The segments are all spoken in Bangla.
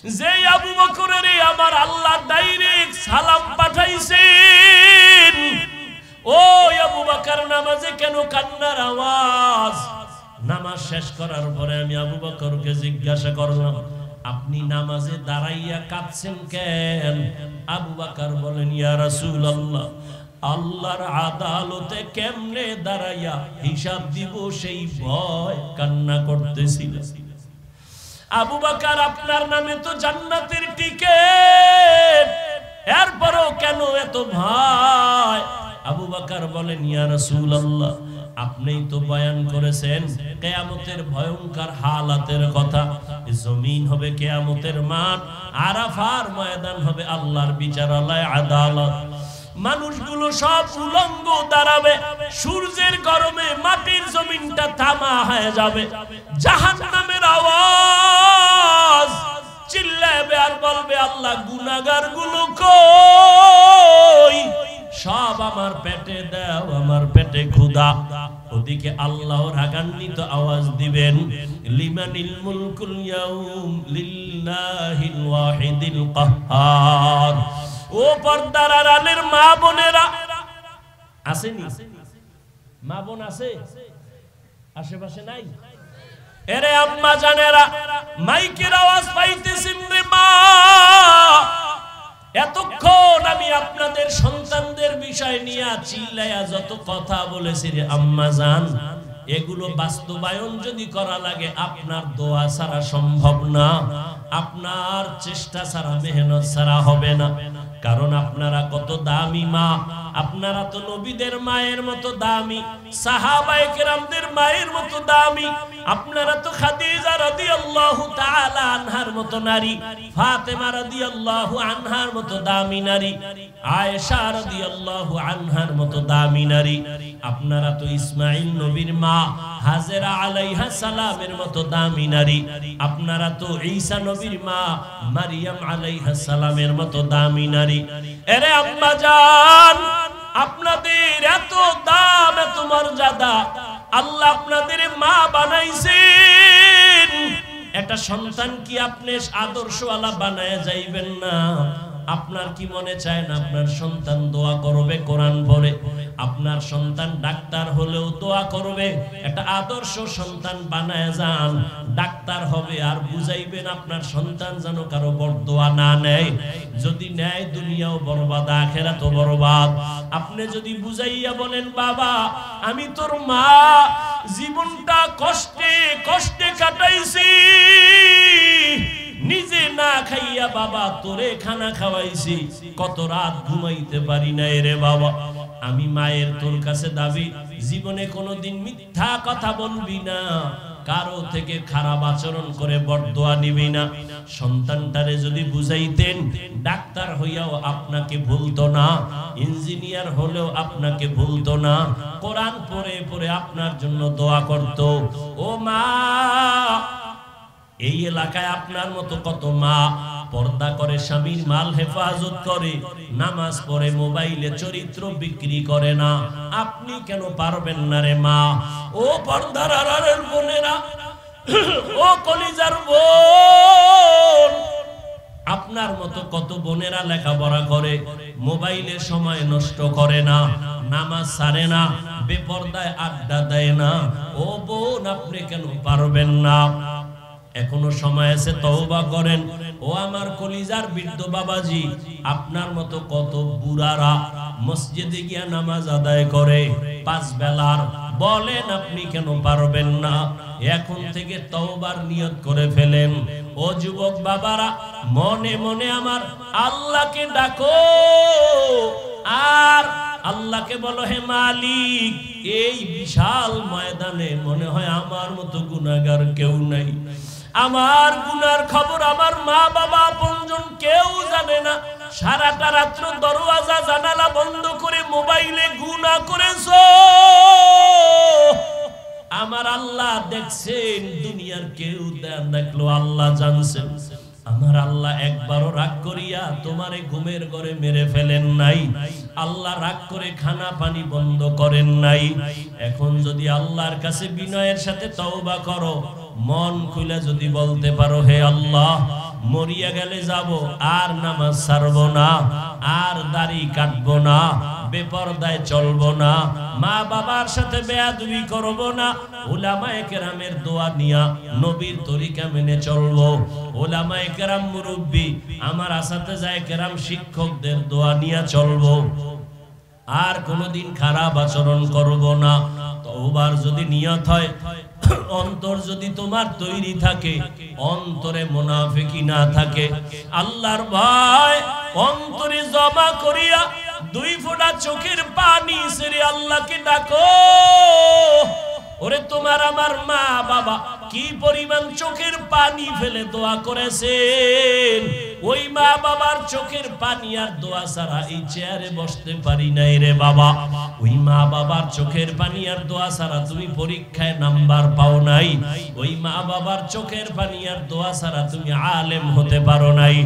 যে আবু বকরের আমার আল্লাহ ডাইরেক্ট সালাম পাঠাইছেন, ও আবু বকর নামাজে কেন কান্নার আওয়াজ? নামাজ শেষ করার পরে আমি আবু বকরকে জিজ্ঞাসা করলাম, আপনি নামাজে দাঁড়াইয়া কাঁদছেন কেন? আবু বকর বলেন, ইয়া রাসূলুল্লাহ, আল্লাহর আদালতে কেমনে দাঁড়াইয়া হিসাব দিব সেই ভয় কান্না করতেছিল। আবু বকর, আপনার নামে তো জান্নাতের টিকেট, এরপরও কেন এত ভয়? আবু বকর বলেন, ইয়া রাসূলুল্লাহ, আপনিই তো বয়ান করেছেন কিয়ামতের ভয়ঙ্কর হালাতের কথা। জমিন হবে কিয়ামতের মাঠ, আরাফার ময়দান হবে আল্লাহর বিচারালয়, আদালত। মানুষগুলো সব উলঙ্গ দাঁড়াবে, সূর্যের গরমে মাটির জমিনটা তামা হয়ে যাবে। জাহান্নামের আওয়াজ চিল্লাবে আর বলবে, আল্লাহ গুনাহগার গুলো কই? সব আমার পেটে দাও, আমার পেটে ক্ষুধা। ওদিকে আল্লাহ রাগান্বিত আওয়াজ দিবেন, লিমানিল মুলকুল ইয়াউম লিল্লাহিল ওয়াহিদিল কাহ্হার। ও পর্দার আড়ালের মা বোনেরা, আসেনি? মা বোন আছে আশেপাশে? নাই? এরে আম্মা জানেরা, মাইকের আওয়াজ পাইতেছেন রে মা? এতক্ষণ আমি আপনাদের সন্তানদের বিষয় নিয়ে চিল্লায়া যত কথা বলেছি রে আম্মা জান, এগুলো বাস্তবায়ন যদি করা লাগে আপনার দোয়া ছাড়া সম্ভব না, আপনার চেষ্টা ছাড়া, মেহনত ছাড়া হবে না। কারণ আপনারা কত দামি মা, আপনারা তো নবীদের মায়ের মতো দামি, সাহাবায়ে কেরামদের মায়ের মতো দামি, আপনারা তো খাদিজা রাদিয়াল্লাহু তাআলা আনহার মতো নারী, ফাতেমা রাদিয়াল্লাহু আনহার মতো দামি নারী, আয়েশা রাদিয়াল্লাহু আনহার মতো দামি নারী। আপনারা তো ইসমাঈল নবীর মা হাজেরা আলাইহা সালামের মতো দামি নারী। আপনারা তো ঈসা নবীর মা মারিয়াম আলাইহা সালামের মতো দামি নারী। এরে আম্মা জান, আপনাদের এত দাম, এত মর্যাদা, আল্লাহ আপনাদের মা বানাইছেন। একটা সন্তান কি আপনি আদর্শওয়ালা বানায় যাইবেন না? আপনার কি মনে চায় না আপনার সন্তান দোয়া করবে, কোরআন পড়ে? আপনার সন্তান ডাক্তার হলেও দোয়া করবে। একটা আদর্শ সন্তান বানায় যান, ডাক্তার হবে আর বুঝাইবেন আপনার সন্তান যেন কারো বরদোয়া না নেয়। যদি নেয় দুনিয়াও বরবাদ, আখিরাতও বরবাদ। আপনি যদি বুঝাইয়া বলেন, বাবা আমি তোর মা, জীবনটা কষ্টে কষ্টে কাটাইছি, নিজে না খাইয়া বাবা তোরে খানা খাওয়াইছি, কত রাত ঘুমাইতে পারি না রে বাবা। আমি মায়ের তোর কাছে দাবি, জীবনে কোনোদিন মিথ্যা কথা বলবি না, কারো থেকে খারাপ আচরণ করে বরদোয়া নিবি না। সন্তানটারে যদি বুঝাইতেন, ডাক্তার হইয়াও আপনাকে ভুলতো না, ইঞ্জিনিয়ার হলেও আপনাকে ভুলতো না, কোরআন পড়ে পড়ে আপনার জন্য দোয়া করত। ও মা, এই এলাকায় আপনার মতো কত মা পর্দা করে, স্বামীর মাল হেফাজত করে, নামাজ পড়ে, মোবাইলে চরিত্র বিক্রি করে না। আপনি কেন পারবেন না রে মা? ও পর্দার আড়ালের বোনেরা, ও কলিজার বোন, আপনার মতো কত বোনেরা লেখাপড়া করে, মোবাইলে সময় নষ্ট করে না, নামাজ ছাড়ে না, বেপরদায় আড্ডা দেয় না। ও বোন, আপনি কেন পারবেন না? এখনো সময় আছে, তওবা করেন। ও আমার কলিজার বৃদ্ধ বাবাজি, আপনার মতো কত বুড়ারা মসজিদে গিয়া নামাজ আদায় করে 5 বেলার, বলেন আপনি কেন পারবেন না? এখন থেকে তওবার নিয়ত করে ফেলেন। ও যুবক বাবারা, মনে মনে আমার আল্লাহকে ডাকো আর আল্লাহকে বলো, হে মালিক, এই বিশাল ময়দানে মনে হয় আমার মতো গুনাহগার কেউ নাই। আমার গুনার খবর আমার মা বাবা আপনজন কেউ জানে না। সারাটা রাত্র দরওয়াজা জানালা বন্ধ করে মোবাইলে গুনাহ করেছো, আমার আল্লাহ দেখছেন, দুনিয়ার কেউ দেখলো, আল্লাহ জানছেন। আমার আল্লাহ একবারও রাগ করিয়া তোমারে ঘুমের ঘরে মেরে ফেলেন নাই, আল্লাহ রাগ করে খানা পানি বন্ধ করেন নাই। এখন যদি আল্লাহর কাছে বিনয়ের সাথে তওবা করো, মন খুলে যদি বলতে পারো, হে আল্লাহ মরিয়া গেলে যাব, আর নামাজ ছাড়বো না, আর দাড়ি কাটবো না, বেপরদায় চলবো না, মা বাবার সাথে বেয়াদবি করবো না, উলামায়ে কেরামের দোয়া নিয়া নবীর তরিকা মেনে চলবো, উলামায়ে কেরাম মুরব্বি আমার আসাতেজায়ে কেরাম শিক্ষকদের দোয়া নিয়া চলবো, আর কোনোদিন খারাপ আচরণ করব না। তওবার যদি নিয়ত হয়, অন্তর যদি তোমার তৈরি থাকে, অন্তরে মুনাফিকি না থাকে, আল্লাহর ভয় অন্তরে জমা করিয়া 2 ফোঁটা চোখের পানি ছেড়ে আল্লাহকে ডাকো। ওরে তোমার আমার মা বাবা কি পরিমাণ চোখের পানি ফেলে দোয়া করেছেন, ওই মা বাবার চোখের পানি আর দোয়া ছাড়া এই চেয়ারে বসতে পারি নাই রে বাবা। ওই মা বাবার চোখের পানি আর দোয়া ছাড়া তুমি পরীক্ষায় নাম্বার পাও নাই, ওই মা বাবার চোখের পানি আর দোয়া ছাড়া তুমি আলেম হতে পারো নাই,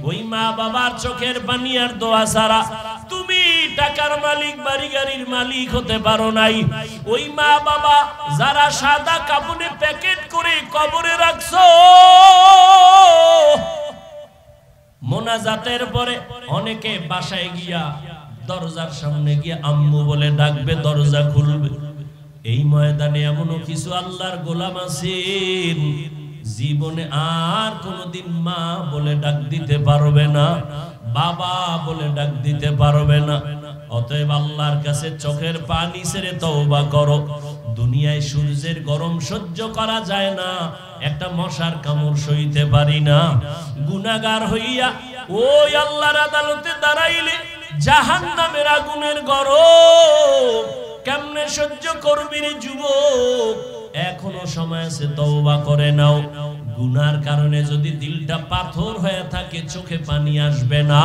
ওই মা বাবার চোখের পানি আর দোয়া ছাড়া তুমি টাকার মালিক বাড়ি গাড়ির মালিক হতে পারো নাই, ওই মা বাবা যারা সাদা কাপড়ে প্যাকেট করে কবরে রাখছো, মোনাজাতের পরে অনেকে বাসায় গিয়া দরজার সামনে গিয়া আম্মু বলে ডাকবে, দরজা খুলবে। এই ময়দানে এমনও কিছু আল্লাহর গোলাম আছেন জীবনে আর কোনোদিন মা বলে ডাক দিতে পারবে না, বাবা বলে ডাক দিতে পারবে না। অতএব আল্লাহর কাছে চোখের পানি ছেড়ে তওবা করো। দুনিয়ায় সূর্যের গরম সহ্য করা যায় না, একটা মশার কামড় সইতে পারি না। গুনাহগার হইয়া ওই আল্লাহর আদালতে দাঁড়াইলে জাহান্নামের আগুনের গরম কেমনে সহ্য করবি রে যুবক? এখনো সময় আছে, তওবা করে নাও। গুনার কারণে যদি দিলটা পাথর হয়ে থাকে, চোখে পানি আসবে না।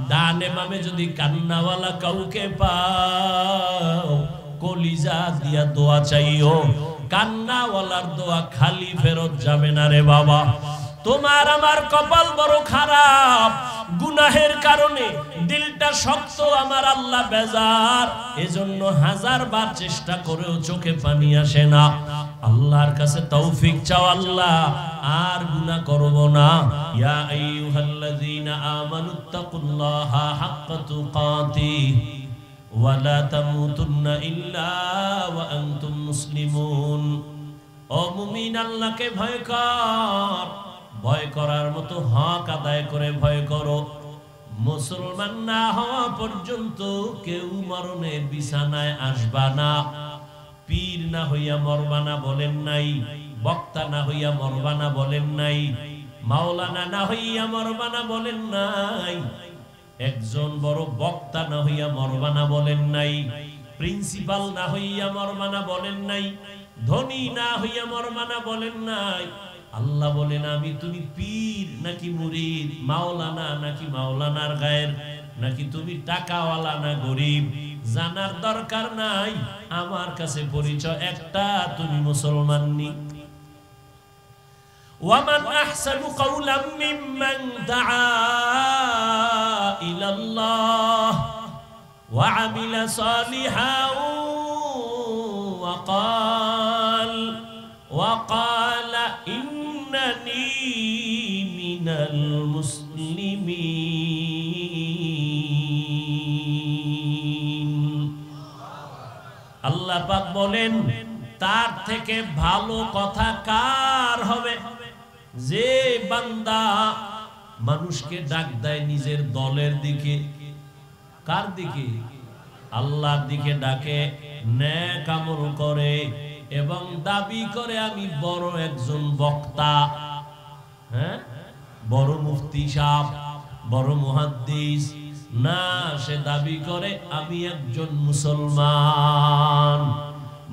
ডানে বামে যদি কান্নাওয়ালা কাউকে পাও, কলিজা দিয়া দোয়া চাইও। কান্নাওয়ালার দোয়া খালি ফেরত যাবে না রে বাবা। তোমার আমার কপাল বড় খারাপ, গুনাহের কারণে দিলটা শক্ত, আমার আল্লাহ বেজার। এজন্য 1000 বার চেষ্টা করেও চোখে পানি আসে না। আল্লাহর কাছে তৌফিক চাও, আল্লাহ আর গুনাহ করব না। ইয়া আইয়ুহাল্লাযীনা আমানুত্তাকুল্লাহা হাক্কা তুকাতিহি ওয়া লা তামুতুন্না ইল্লা ওয়া আনতুম মুসলিমুন। ও মুমিন, আল্লাহকে ভয় কর, ভয় করার মতো হক আদায় করে ভয় করো। মুসলমান না হওয়া পর্যন্ত কেউ মরণের বিছানায় আসবা না। পীর না হইয়া মরবা না বলেন নাই, বক্তা না হইয়া মরবা না বলেন নাই, মাওলানা না হইয়া মরবা না বলেন নাই, একজন বড় বক্তা না হইয়া মরবা না বলেন নাই, প্রিন্সিপাল না হইয়া মরবা না বলেন নাই, ধনী না হইয়া মরবা না বলেন নাই। আল্লাহ বলেন, আমি তুমি পীর নাকি মুরিদ, মাওলানা নাকি মাওলানার গায়ের, নাকি তুমি টাকাওয়ালা না গরিব, জানার দরকার নাই। আমার কাছে পরিচয় একটা, তুমি মুসলমান নি। ওয়ামান আহসানু কাওলাম মিম্মান দাআ ইলাল্লাহ ওয়া আমিলা সালিহান ওয়া ক্বালা ইন্নানি মিনাল মুসলিমিন। আল্লাহ পাক বলেন, তার থেকে ভালো কথা কার হবে? যে বান্দা মানুষকে ডাক দেয় নিজের দলের দিকে। কার দিকে? আল্লাহর দিকে ডাকে, নেক আমল করে এবং দাবি করে আমি বড় একজন বক্তা, হ্যাঁ, বড় মুফতি সাহেব, বড় মুহাদ্দিস না, সে দাবি করে আমি একজন মুসলমান।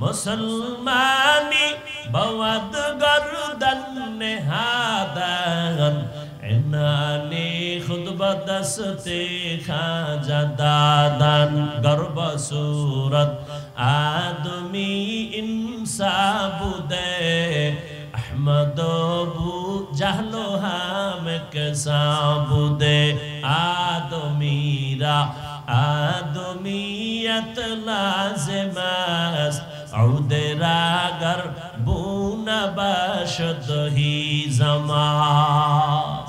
মুসলমানি বাওয়াদ গরদান নেহাদান এনানে খুতবা দস্তে খাজা দাদান গর্ব সুরত আদমি ইনসাবুদে আহমদ বু জাহলো হাম কসাবুদে আদমিরা আদমিয়ত লাজমাস আউদেরাগর বুনা বাশদ হি জামাস।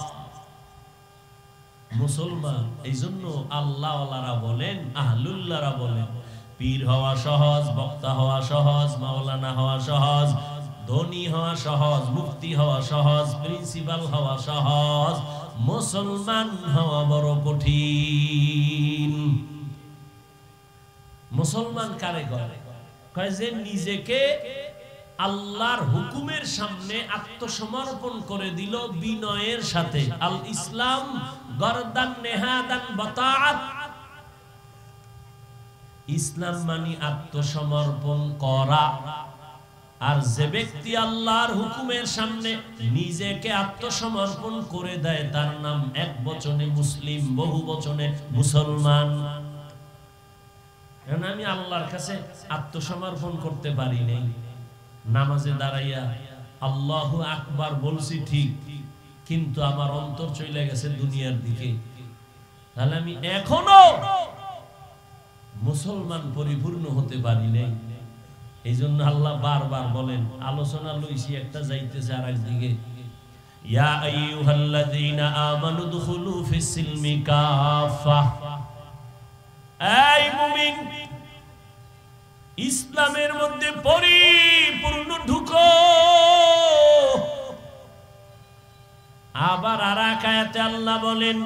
মুসলমান। এই জন্য আল্লাহওয়ালারা বলেন, আহলুল্লাহরা বলেন, পীর হওয়া সহজ, বক্তা হওয়া সহজ, মাওলানা হওয়া সহজ, ধনী হওয়া সহজ, মুফতি হওয়া সহজ, প্রিন্সিপাল হওয়া সহজ, মুসলমান হওয়া বড় কঠিন। মুসলমান কারে করে? কয় যে নিজেকে আল্লাহর হুকুমের সামনে আত্মসমর্পণ করে দিল বিনয়ের সাথে। আল ইসলাম গরদান নেহাদান বাতাআত। ইসলাম মানে আত্মসমর্পণ করা। আর যে ব্যক্তি আল্লাহর হুকুমের সামনে নিজেকে আত্মসমর্পণ করে দেয় তার নাম এক বচনে মুসলিম, বহু বচনে মুসলমান। আমি আল্লাহর কাছে আত্মসমর্পণ করতে পারি নাই, নামাজে দাঁড়াইয়া আল্লাহু আকবার বলছি ঠিক, কিন্তু আমার অন্তর চলে গেছে দুনিয়ার দিকে, তাহলে আমি এখনো মুসলমান পরিপূর্ণ হতে পারি নাই। এই জন্য আল্লাহ বারবার বলেন, আলোচনা লইছি একটা যাইতেছে আর একদিকে, ইয়া আইয়ুহাল্লাযীনা আমানু দুখুলু ফিস সিলমি কাফা। এই মুমিন, ইসলামের মধ্যে পরিপূর্ণ ঢুকো। আবার আর এক আয়াতে আল্লাহ বলেন,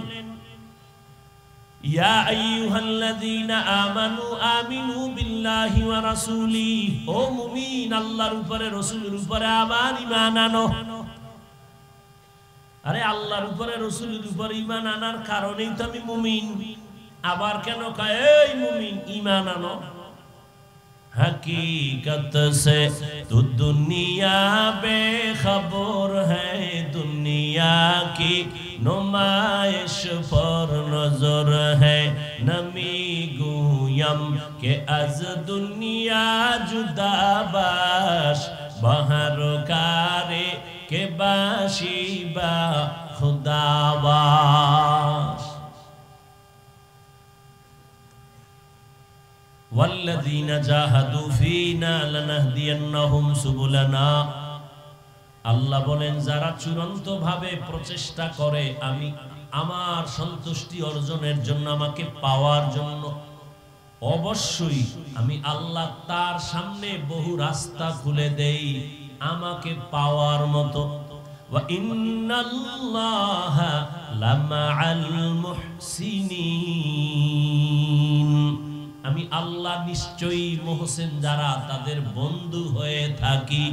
ইয়া আইয়ুহাল্লাযীনা আমানু আমিনু বিল্লাহি ওয়া রাসূলিহি। ও মুমিন, আল্লাহর উপরে রাসূলের উপরে আবার ঈমান আনো। আরে আল্লাহর উপরে রাসূলের উপরে ঈমান আনার কারণেই তো আমি মুমিন। আবার কেন কয় এই মুমিন ঈমান আনো? हकीकत से तो दुनिया बेखबर है, दुनिया की नुमाइश पर नजर है। नमी गुयम के अज दुनिया जुदा बाश, बहर कारे के बाशिबा खुदाबाश। वल्लज़ीना जाहादू फीना लनहदियन्नहुम सुबुलाना। আল্লাহ বলেন, যারা চূড়ান্ত ভাবে প্রচেষ্টা করে আমি আমার সন্তুষ্টি অর্জনের জন্য, আমাকে পাওয়ার জন্য, অবশ্যই আমি আল্লাহ তার সামনে বহু রাস্তা খুলে দেই আমাকে পাওয়ার মতো। ওয়া ইন্নাল্লাহা লামাআল মুহসিনিন। আমি আল্লাহ নিশ্চয়ই মুহসিন যারা তাদের বন্ধু হয়ে থাকি।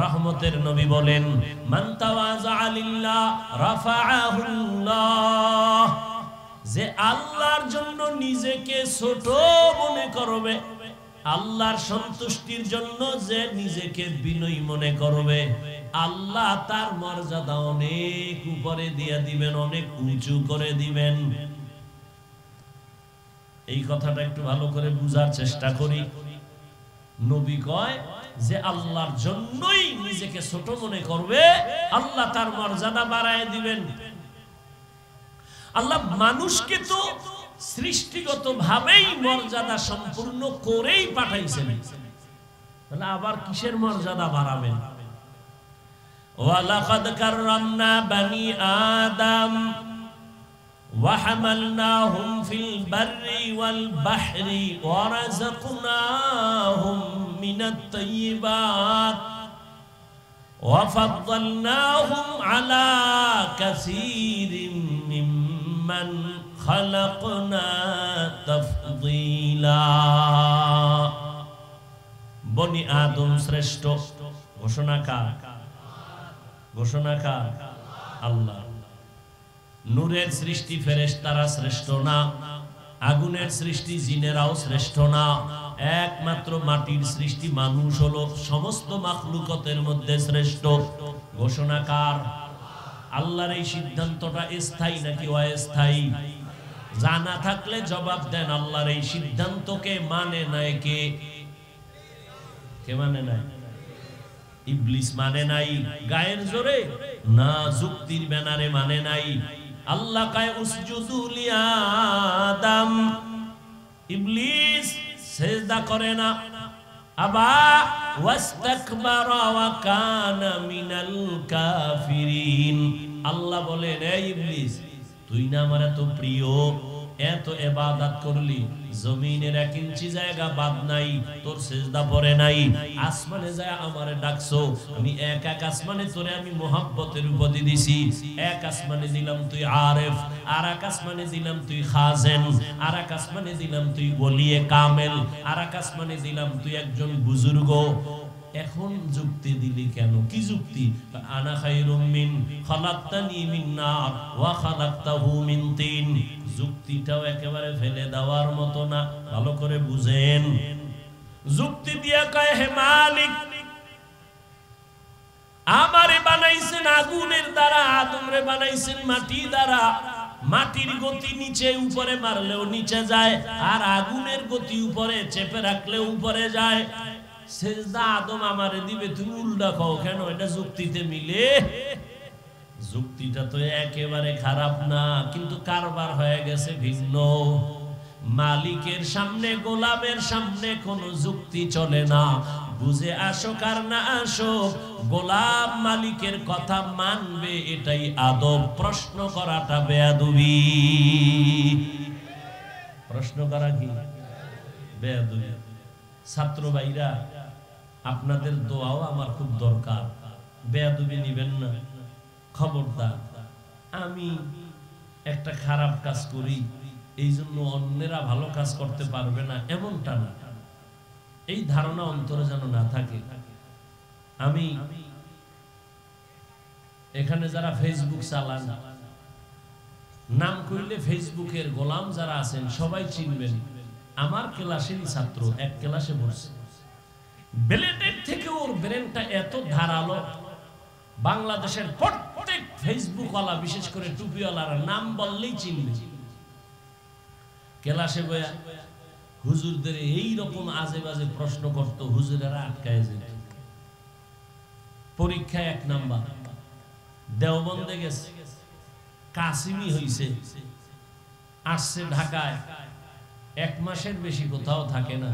রহমতের নবী বলেন, মান তাওয়াযা লিল্লাহ রাফাআহুল্লাহ। যে আল্লাহর জন্য নিজেকে ছোট মনে করবে, আল্লাহর সন্তুষ্টির জন্য যে নিজেকে বিনয়ী মনে করবে, আল্লাহ তার মর্যাদা অনেক উপরে দিয়ে দিবেন, অনেক উঁচু করে দিবেন। এই কথাটা একটু ভালো করে বুঝার চেষ্টা করি। নবী কয় যে আল্লাহর জন্যই নিজেকে ছোট মনে করবে, আল্লাহ তার মর্যাদা বাড়ায় দিবেন। আল্লাহ মানুষকে তো সৃষ্টিগত ভাবেই মর্যাদা সম্পূর্ণ করেই পাঠাইছেন, তাহলে আবার কিসের মর্যাদা বাড়াবেন? ওয়ালাকাদ কাররামনা বানি আদম وحملناهم في البر والبحر ورزقناهم من الطيبات وفضلناهم على كثير ممن خلقنا تفضيلا। বনি আদম শ্রেষ্ঠ ঘোষণা কার? ঘোষণা কার? আল্লাহ। নূরের সৃষ্টি ফেরেশতারা শ্রেষ্ঠ না, আগুনের সৃষ্টি জিনেরাও শ্রেষ্ঠ না, একমাত্র মাটির সৃষ্টি মানুষ হলো সমস্ত মাখলুকতের মধ্যে শ্রেষ্ঠ। ঘোষণা কার? আল্লাহর। এই সিদ্ধান্তটা স্থায়ী নাকি অস্থায়ী? জানা থাকলে জবাব দেন। আল্লাহর এই সিদ্ধান্তকে মানে নাই কে? কে মানে নাই? ইবলিস মানে নাই গায়ের জোরে না, যুক্তির ব্যানারে মানে নাই। আল্লাহ কায় উসজুদু লিআদম, ইবলিস সিজদা করে না। আবা ওয়াস্তাকবারা ওয়া কানা মিনাল কাফিরিন। আল্লাহ বলেন, এই ইবলিস তুই না আমার এত প্রিয়, এত ইবাদত করলি, জমিনের 1 ইঞ্চি জায়গা বাদ নাই, তোর সিজদা পড়ে নাই, আসমানে যায় আমারে ডাকছো, আমি এক আসমানে তোরে আমি মোহাব্বতের উপাধি দিছি। এক আসমানে দিলাম তুই আরেফ, আর এক আসমানে দিলাম তুই খাজেন, আর এক আসমানে দিলাম তুই ওলিয়ে কামেল, আর এক আসমানে দিলাম তুই একজন বুজুর্গ। এখন যুক্তি দিলি কেন? কি যুক্তি? আনা খায়রুম মিন খালাকতানি মিন নার ওয়া খালাকতাহু মিন তিন। যুক্তিটাও একেবারে ফেলে দেওয়ার মতো না, ভালো করে বুঝেন। যুক্তি দিয়া কয়, হে মালিক, আমারে বানাইছেন আগুনের দ্বারা, আদমরে বানাইছেন মাটি দ্বারা। মাটির গতি নিচে উপরে মারলেও নিচে যায়, আর আগুনের গতি উপরে চেপে রাখলেও উপরে যায়। সেজদা আদম আমারে দিবে, তুমি উল্টা কও কেন? এটা যুক্তিতে মিলে? যুক্তিটা তো একেবারে খারাপ না, কিন্তু কারবার হয়ে গেছে ভিন্ন। মালিকের সামনে গোলামের সামনে কোনো যুক্তি চলে না। বুঝে আসো কার না আসো, গোলাম মালিকের কথা মানবে, এটাই আদব। প্রশ্ন করাটা বেয়াদবি। প্রশ্ন করা কি বেয়াদবি? ছাত্র ভাইরা, আপনাদের দোয়াও আমার খুব দরকার। বেয়াদবি নিবেন না, খবরদার। আমি একটা খারাপ কাজ করি এই জন্য অন্যেরা ভালো কাজ করতে পারবে না, এমনটা না। এই ধারণা অন্তরে যেন না থাকে। আমি এখানে যারা ফেসবুক চালান, নাম করলে ফেসবুকের গোলাম যারা আছেন সবাই চিনবেন। আমার ক্লাসেরই ছাত্র, এক ক্লাসে বসে, বেলেটের থেকে ওর ব্রেনটা এত ধারালো, বাংলাদেশের প্রত্যেক ফেসবুক ওয়ালা, বিশেষ করে টুপিওয়ালারা নাম বললেই চিনবে। ক্লাসে বয়া হুজুরদের এই রকম আজে বাজে প্রশ্ন করতো, হুজুরেরা আটকায় যেত। পরীক্ষায় 1 নাম্বার, দেওবন্দে গেছে, কাসিমি হইছে, আসছে ঢাকায়, 1 মাসের বেশি কোথাও থাকে না।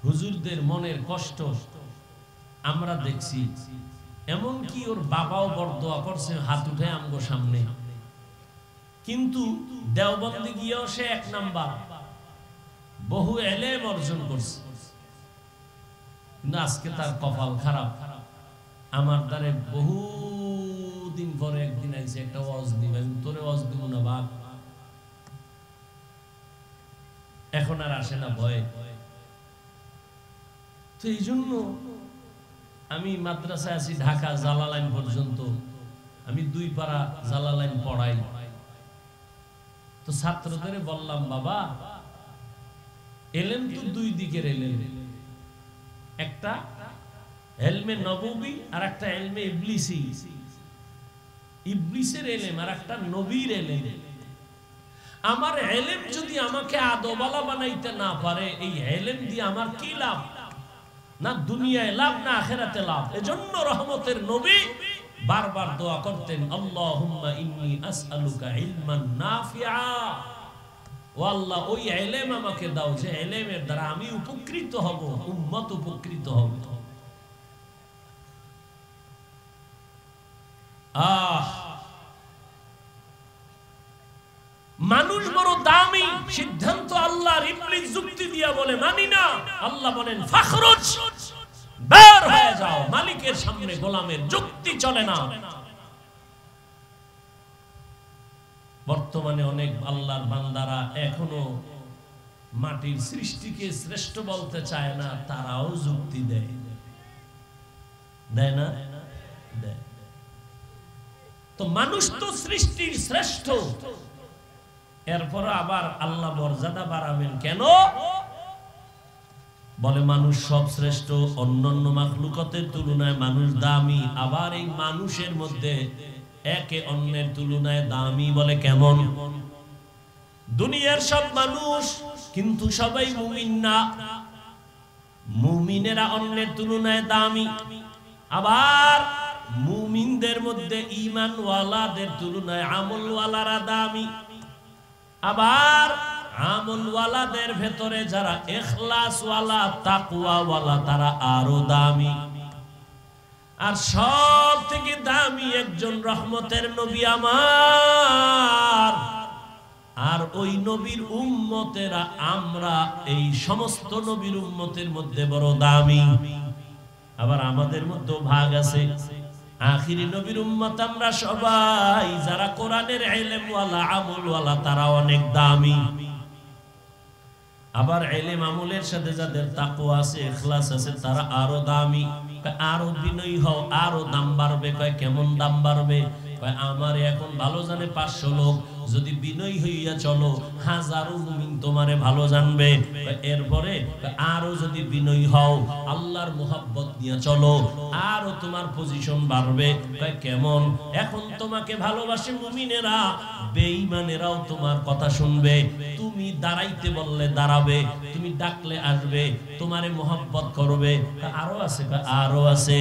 হুজুরদের মনের কষ্ট আমরা দেখছি। এমনকি ওর বাবাও বড় দোয়া করছে, হাত উঠে আমগো সামনে। কিন্তু দেওবন্দে গিয়েও সে 1 নাম্বার, বহু এলেম অর্জন করছে। কিন্তু আজকে তার কপাল খারাপ। আমার দ্বারে বহু দিন পরে একদিন আইছে, একটা ওয়াজ দিবে, আমি তোরে ওয়াজ দিব না বাপ। এখন আর আসে না ভয়ে। তো এই জন্য আমি মাদ্রাসায় আছি ঢাকা জালালাইন পর্যন্ত, আমি 2 পারা জালালাইন পড়াই। তো ছাত্রদের বললাম, বাবা, এলেম তো 2 দিকের এলেম, একটা এলমে নববী আর একটা এলমে ইবলিসি। ইবলিসের এলেম আর একটা নবীর এলেম। আমার এলেম যদি আমাকে আদওয়ালা বানাইতে না পারে, এই এলেম দিয়ে আমার কি লাভ? না দুনিয়ায় লাভ, না আখিরাতে লাভ। এজন্য রহমতের নবী বারবার দোয়া করতেন, আল্লাহুম্মা ইন্নী আসআলুকা ইলমান নাফিআ। ও আল্লাহ, ওই ইলম আমাকে দাও যে ইলমের দ্বারা আমি উপকৃত হব, উম্মত উপকৃত হবে। মানুষ বড় দামি, সিদ্ধান্ত আল্লাহর। ইবলিস যুক্তি দিয়া বলে মানি না। আল্লাহ বলেন ফাখরুজ, বের হয়ে যাও। মালিকের সামনে গোলামের যুক্তি চলে না। বর্তমানে অনেক আল্লাহর বান্দারা এখনো মাটির সৃষ্টিকে শ্রেষ্ঠ বলতে চায় না, তারাও যুক্তি দেয়। দেয় না? দেয়। তো মানুষ তো সৃষ্টির শ্রেষ্ঠ, এরপর আবার আল্লাহ মর্যাদা বাড়াবেন কেন? বলে মানুষ সব শ্রেষ্ঠ, অন্যান্য মাখলুকাতের তুলনায় মানুষ দামি। আবার এই মানুষের মধ্যে একে অন্যের তুলনায় দামি বলে কেমন? দুনিয়ার সব মানুষ কিন্তু সবাই মুমিন না। মুমিনেরা অন্যের তুলনায় দামি। আবার মুমিনদের মধ্যে ঈমানওয়ালাদের তুলনায় আমলওয়ালারা দামি। আবার আমলওয়ালাদের ভেতরে যারা ইখলাসওয়ালা, তাকওয়াওয়ালা, তারা আরো দামি। আর সব থেকে দামি একজন রহমতের নবী আমার নবীর উম্মতেরা আমরা এই সমস্ত নবীর উম্মতের মধ্যে বড় দামি। আবার আমাদের মধ্যে ভাগ আছে, আখিরি নবীর উম্মত আমরা সবাই যারা কোরআনের ইলম ওয়ালা আমল ওয়ালা তারা অনেক দামি। আবার ইলম আমলের সাথে যাদের তাকওয়া আছে ইখলাস আছে তারা আরো দামি। আরো বিনয়ী হও, আরো দাম বাড়বে। কয় কেমন দাম বাড়বে? কয় আমার এখন ভালো জানে 500 লোক, যদি বিনয়ী হইয়া চলো হাজারো মুমিন তোমারে ভালো জানবে। এরপরে আরো যদি বিনয়ী হও, আল্লাহর মুহাব্বত নিয়ে চলো, আরো তোমার পজিশন বাড়বে। কয় কেমন? এখন তোমাকে ভালোবাসে মুমিনেরা, বেঈমানেরাও তোমার কথা শুনবে। তুমি দাঁড়াইতে বললে দাঁড়াবে, তুমি ডাকলে আসবে, তোমারে মুহাব্বত করবে। আরো আছে, আরো আছে।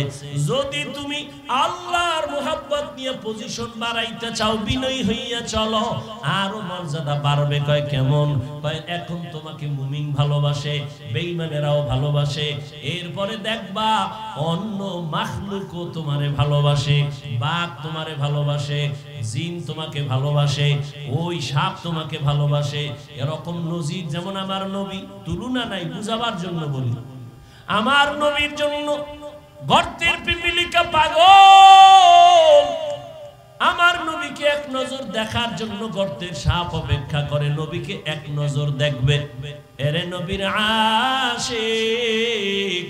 যদি তুমি আল্লাহর মুহাব্বত নিয়ে পজিশন বাড়াইতে চাও, বিনয়ী হইয়া চলো, আরো মর্যাদা বাড়বে। কয় কেমন? কয় এখন তোমাকে মুমিন ভালোবাসে, বেঈমানেরাও ভালোবাসে। এরপরে দেখবা অন্য মাখলুকও তোমারে ভালোবাসে, বাঘ তোমারে ভালোবাসে, জিন তোমাকে ভালোবাসে, ওই সাপ তোমাকে ভালোবাসে। এরকম নজির যেমন আমার নবী, তুলনা নাই, বুঝাবার জন্য বলি। আমার নবীর জন্য গর্তের পিপিলিকা পাগল, আমার নবীকে এক নজর দেখার জন্য গর্তের সাপ অপেক্ষা করে, নবীকে এক নজর দেখবে। এরে নবীর আশিক,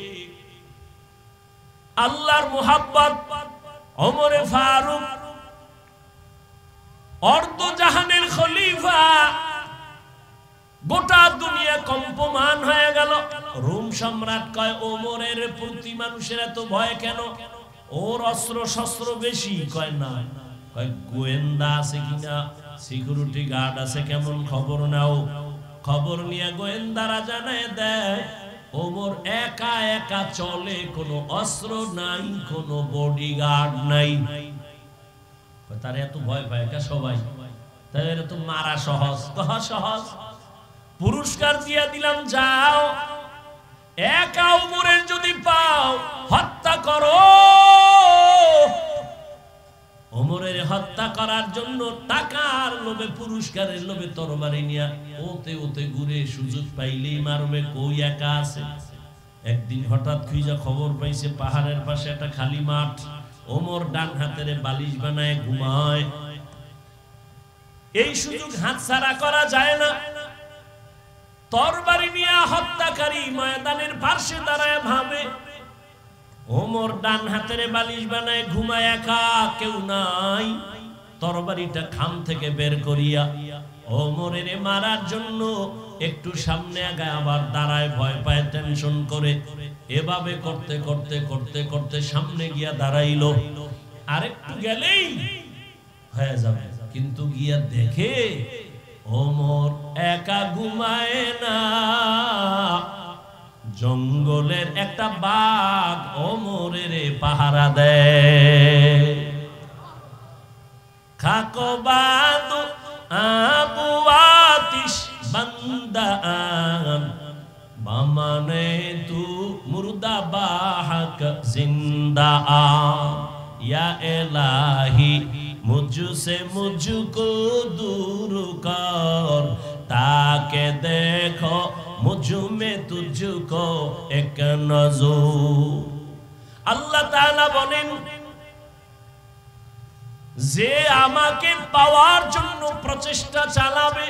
আল্লাহর মুহাব্বত ওমরে ফারুক অর্ধ জাহানের খলিফা, গোটা দুনিয়া কম্পমান হয়ে গেল। রোম সম্রাট কয় ওমরের প্রতি মানুষের এত ভয় কেন? ওর অস্ত্র শস্ত্র বেশি? কয় না। কয় গোয়েন্দা আছে কিনা, সিকিউরিটি গার্ড আছে, কেমন খবর নাও? খবর নিয়ে গোয়েন্দারা জানায় দেয় ওমর একা একা চলে, কোনো অস্ত্র নাই, কোনো বডিগার্ড নাই। তার এত ভয় পায় কা সবাই? তাই তো মারা সহজ। সহজ, পুরস্কার দিয়ে দিলাম, যাও একা ওমরের যদি পাও হত্যা করো। ওমরের হত্যা করার জন্য টাকার লোভে, পুরস্কারের লোভে তরবারি নিয়ে ওতে ওতে ঘুরে, সুযোগ পাইলেই মারবে। কই একা আছে? একদিন হঠাৎ খুঁজা খবর পাইছে পাহাড়ের পাশে একটা খালি মাঠ, ওমর ডান হাতের বালিশ বানায় ঘুমায়। এই সুযোগ হাতছাড়া করা যায় না। তরবারি নিয়ে হত্যাকারী ময়দানের পাশে দাঁড়ায় ভাবে, ওমর ডান হাতের বালিশ বানায় ঘুমায়, একা, কেউ নাই। তরবারিটা খাম থেকে বের করিয়া ওমরের মারার জন্য একটু সামনে আগায়, আবার দাঁড়ায়, ভয় পায়, টেনশন করে। এভাবে করতে করতে করতে করতে সামনে গিয়া দাঁড়াইলো। আরেকটু গেলেই হয়ে যাবে, কিন্তু গিয়া দেখে ওমর একা ঘুমায় না, জঙ্গলের একটা বাঘ ওমরের পাহারা দেয়। খাকো বাদু আবু আতিশ বান্দান, বামানে তু মুর্দা বাহক জিন্দা আ, ইয়া ইলাহি মুঝসে মুঝকো দূর কর, তাকে দেখো মুঝ মে তুঝকো এক নজর। আল্লাহ তাআলা বলেন, যে আমাকে পাওয়ার জন্য প্রচেষ্টা চালাবে,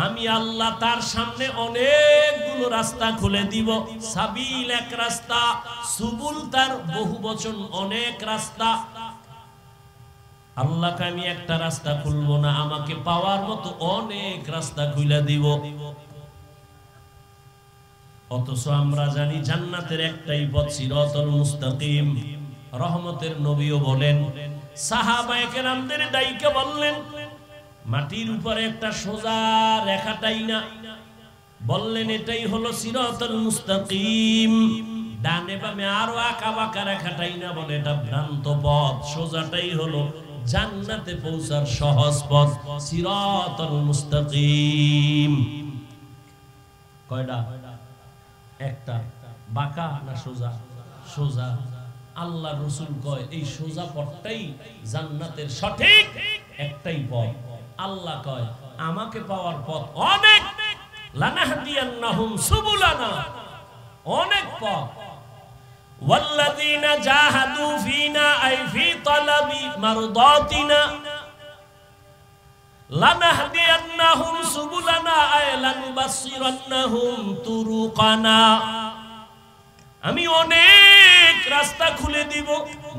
আমি আল্লাহ তার সামনে অনেকগুলো রাস্তা খুলে দিব। সাবিল এক রাস্তা, সুবুল তার বহু বচন, অনেক রাস্তা। আল্লাহকে আমি একটা রাস্তা খুলবো না, আমাকে পাওয়ার মতো অনেক রাস্তা খুলে দিব। অথচ আমরা জানি জান্নাতের একটাই পথ, সিরাতুল মুস্তাকিম। রহমতের নবীও বলেন, সাহাবায়ে কেরামদের ডাইকে বললেন, মাটির উপরে একটা সোজা রেখাটাই না, বললেন এটাই হলো সিরাতুল মুস্তাকিম। ডানে বামে আরো আঁকা বাঁকা রেখাটাই না, বলে এটা ভ্রান্ত পথ, সোজাটাই হলো জান্নাতে পৌঁছার সহজ পথ, সিরাতুল মুস্তাকিম। কয়টা? একটা। বাঁকা না সোজা? সোজা। আল্লাহ রাসূল কয় এই সোজা পথটাই জান্নাতের সঠিক একটাই পথ। আল্লাহ কয় আমাকে পাওয়ার পথ অনেক, লানাহদিয়ান্নাহুম সুবুলানা, অনেক পথ। ওয়াল্লাযীনা জাহাদু ফীনা আই ফী তালাবি মারদাতিনা লানাহদিয়ান্নাহুম সুবুলানা আই লানুবাসসিরান্নাহুম তুরুকানা। আমি অনেক রাস্তা খুলে দিব।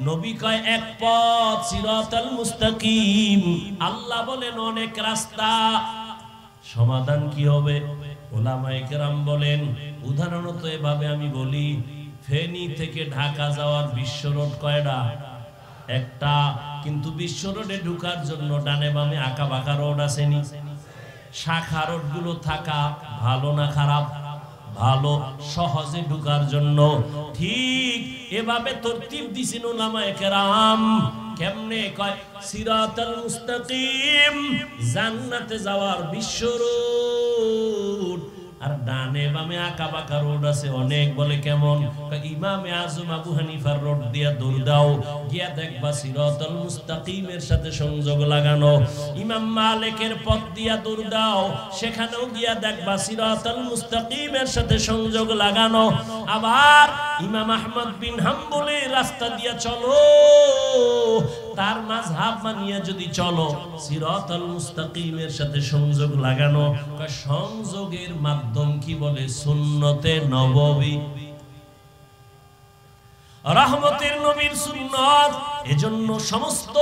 নবী কয় এক পথ, সিরাতাল মুস্তাকিম। আল্লাহ বলেন অনেক রাস্তা। সমাধান কি হবে? উলামায়ে কেরাম বলেন উদাহরণত এভাবে আমি বলি, ফেনী থেকে ঢাকা যাওয়ার বিশ্ব রোড কয়টা? একটা। কিন্তু বিশ্ব রোডে ঢোকার জন্য ডানে বামে আঁকা বাঁকা রোড আসেনি? শাখা রোড গুলো থাকা ভালো না খারাপ? ভালো, সহজে ঢোকার জন্য। ঠিক এভাবে তরতিব দিছেন উলামায়ে কেরাম। কেমনে? কয় সিরাতাল মুস্তাকিম, জান্নাতে যাওয়ার বিশ্ব রোড, আর ডানে বামে আঁকা বাঁকা রোড আছে অনেক। বলে কেমন? ইমামে আজম আবু হানিফার রোড দিয়া দৌড় দাও, গিয়া দেখবা সিরাতাল মুস্তাকিমের সাথে সংযোগ লাগানো। ইমাম মালিকের পথ দিয়া দৌড় দাও, সেখানেও গিয়া দেখবা সিরাতাল মুস্তাকিমের সাথে সংযোগ লাগানো। আবার ইমাম আহমদ বিন হাম্বলের রাস্তা দিয়া চলো, তার মাযহাব মানিয়া যদি চলো, সিরাতাল মুস্তাকিমের সাথে সংযোগ লাগানো। সংযোগের মাধ্যম কি বলে? সুন্নতে নববী, রহমতের নবীর সুন্নত। এজন্য সমস্ত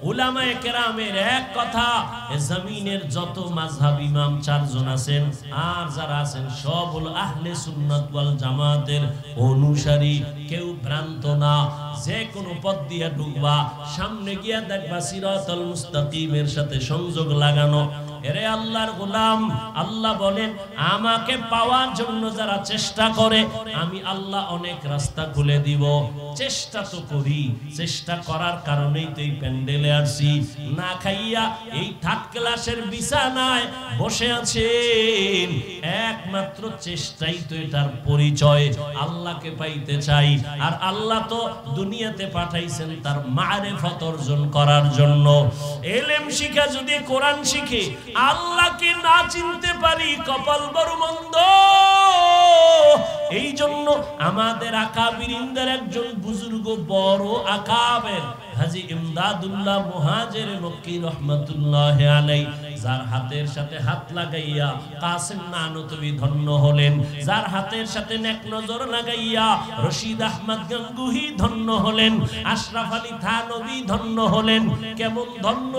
উলামায়ে কেরামের এক কথা, জমিনের যত মাযহাব ইমাম 4 জন আছেন আর যারা আছেন সব হলো আহলে সুন্নাত ওয়াল জামাতের অনুসারী। কেউ ভ্রান্ত না। যে কোনো পথ দিয়া ঢুকবা, সামনে গিয়া দেখবা সিরাতাল মুস্তাকিমের সাথে সংযোগ লাগানো। এরে আল্লাহর গোলাম, আল্লাহ বলেন আমাকে পাওয়ার জন্য যারা চেষ্টা করে আমি আল্লাহ অনেক রাস্তা খুলে দিব। চেষ্টা তো করি, চেষ্টা করার কারণেই তো এই প্যান্ডেলে আসছি। না খাইয়া এই থার্ড ক্লাসের বিছানায় বসে আছেন, একমাত্র চেষ্টাই তো এটার পরিচয়। আল্লাহকে পাইতে চাই, আর আল্লাহ তো দুনিয়াতে পাঠাইছেন তার মারিফত অর্জন করার জন্য। ইলম শিখা যদি কোরআন শিখে আল্লাহকে না চিনতে পারি, কপাল বড় মন্দ। এই জন্য আমাদের আকাবিরিনদের একজন বুজুর্গ, বড় আকাবের হাজী ইমদাদুল্লাহ মুহাজির মক্কি রহমাতুল্লাহ আলাইহি, যার হাতের সাথে হাত লাগাইয়া কাসিম নানতবী ধন্য হলেন, যার হাতের সাথে নেক নজর লাগাইয়া রশিদ আহমদ গঙ্গুহি ধন্য হলেন, আশরাফ আলী থানভী ধন্য হলেন। কেমন ধন্য!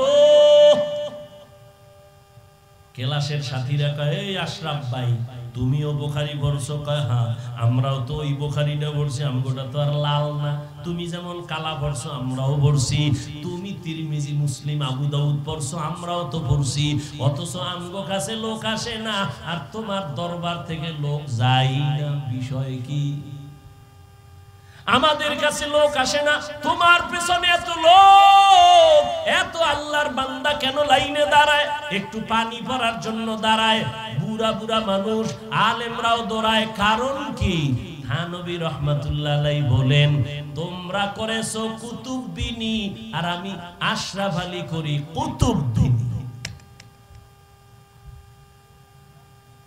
ক্লাসের সাথীরা কয়, এই আশরাফ ভাই তুমিও বুখারী পড়ছো? কয় হ্যাঁ, আমরাও তো ওই বুখারীটা পড়ছি, আমগোটা তো আর লাল না। তুমি যেমন কালা পড়ছো আমরাও পড়ছি, তুমি তিরমিজি মুসলিম আবু দাউদ পড়ছো আমরাও তো পড়ছি, অথচ আমগো কাছে লোক আসে না, আর তোমার দরবার থেকে লোক যায় না। বিষয় কি? আমাদের কাছে লোক আসে না, তোমার পেছনে এত লোক, এত আল্লাহর বান্দা কেন লাইনে দাঁড়ায়? একটু পানি পড়ার জন্য দাঁড়ায়, বুড়া বুড়া মানুষ আলেমরাও দৌড়ায়। কারণ কি? থানভী রহমাতুল্লাহ আলাইহি বলেন, তোমরা করেছো কুতুববিনী, আর আমি আশরাফ আলী করি কুতুববিনী।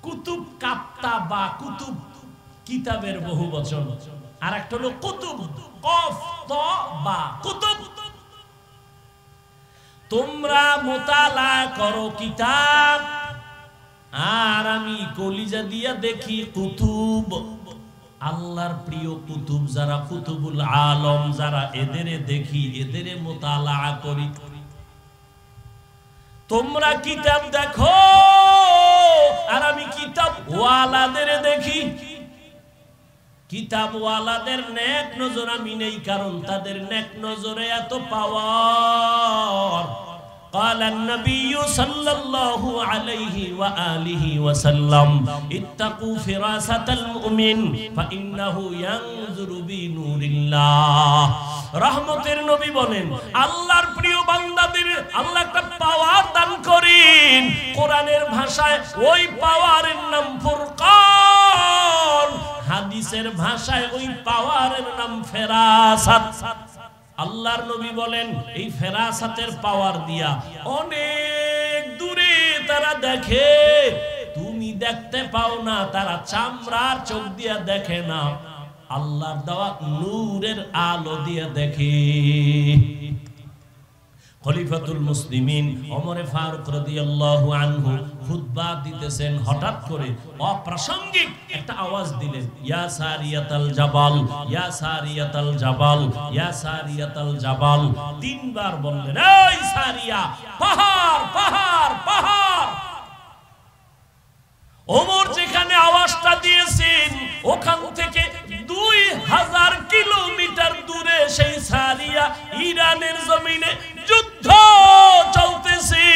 কুতুব কাপ্তা বা কুতুব কিতাবের বহু বচন, আর একটা হলো কুতুব, কফ ত বা কুতুব। তোমরা মোতালা করো কিতাব, আর আমি কলিজা দিয়া দেখি কুতুব। আল্লাহর প্রিয় কুতুব যারা, কুতুবুল আলম যারা, এদেরে দেখি, এদেরে মোতালা করি। তোমরা কিতাব দেখো, আর আমি কিতাব ওয়ালাদের দেখি। কিতাব ওয়ালাদের নেক নজর আমি নেই, কারণ তাদের নেক নজরে এত পাওয়ার। قال النبي صلى الله عليه وآله وسلم اتقوا فراسة المؤمن فإنه ينظر بنور الله। রহমতের নবী বলেন, আল্লাহর প্রিয় বান্দাদের আল্লাহ একটা পাওয়ার দান করেন। কোরআনের ভাষায় ওই পাওয়ারের নাম ফুরকান, হাদিসের ভাষায় ওই পাওয়ারের নাম ফেরাসাত। আল্লাহর নবী বলেন, এই ফেরাসাতের পাওয়ার দিয়া অনেক দেখে, তুমি দেখতে পাও না, তারা চামড়ার চোখ দিয়ে দেখে না, আল্লাহর দেওয়া নূরের আলো দিয়ে দেখে। খলিফাতুল মুসলিমিন ওমর ফারুক রাদিয়াল্লাহু আনহু খুতবা দিতেছেন, হঠাৎ করে অপ্রাসঙ্গিক একটা আওয়াজ দিলেন, ইয়া সারিয়াতাল জাবাল, ইয়া সারিয়াতাল জাবাল, ইয়া সারিয়াতাল জাবাল। তিনবার বললেন, এই সারিয়া, পাহাড় পাহাড় পাহাড়। ওমর যেখানে আওয়াজটা দিয়েছেন ওখান থেকে 2000 কিলোমিটার দূরে সেই সারিয়া, ইরানের জমিনে যুদ্ধ চলতেছে।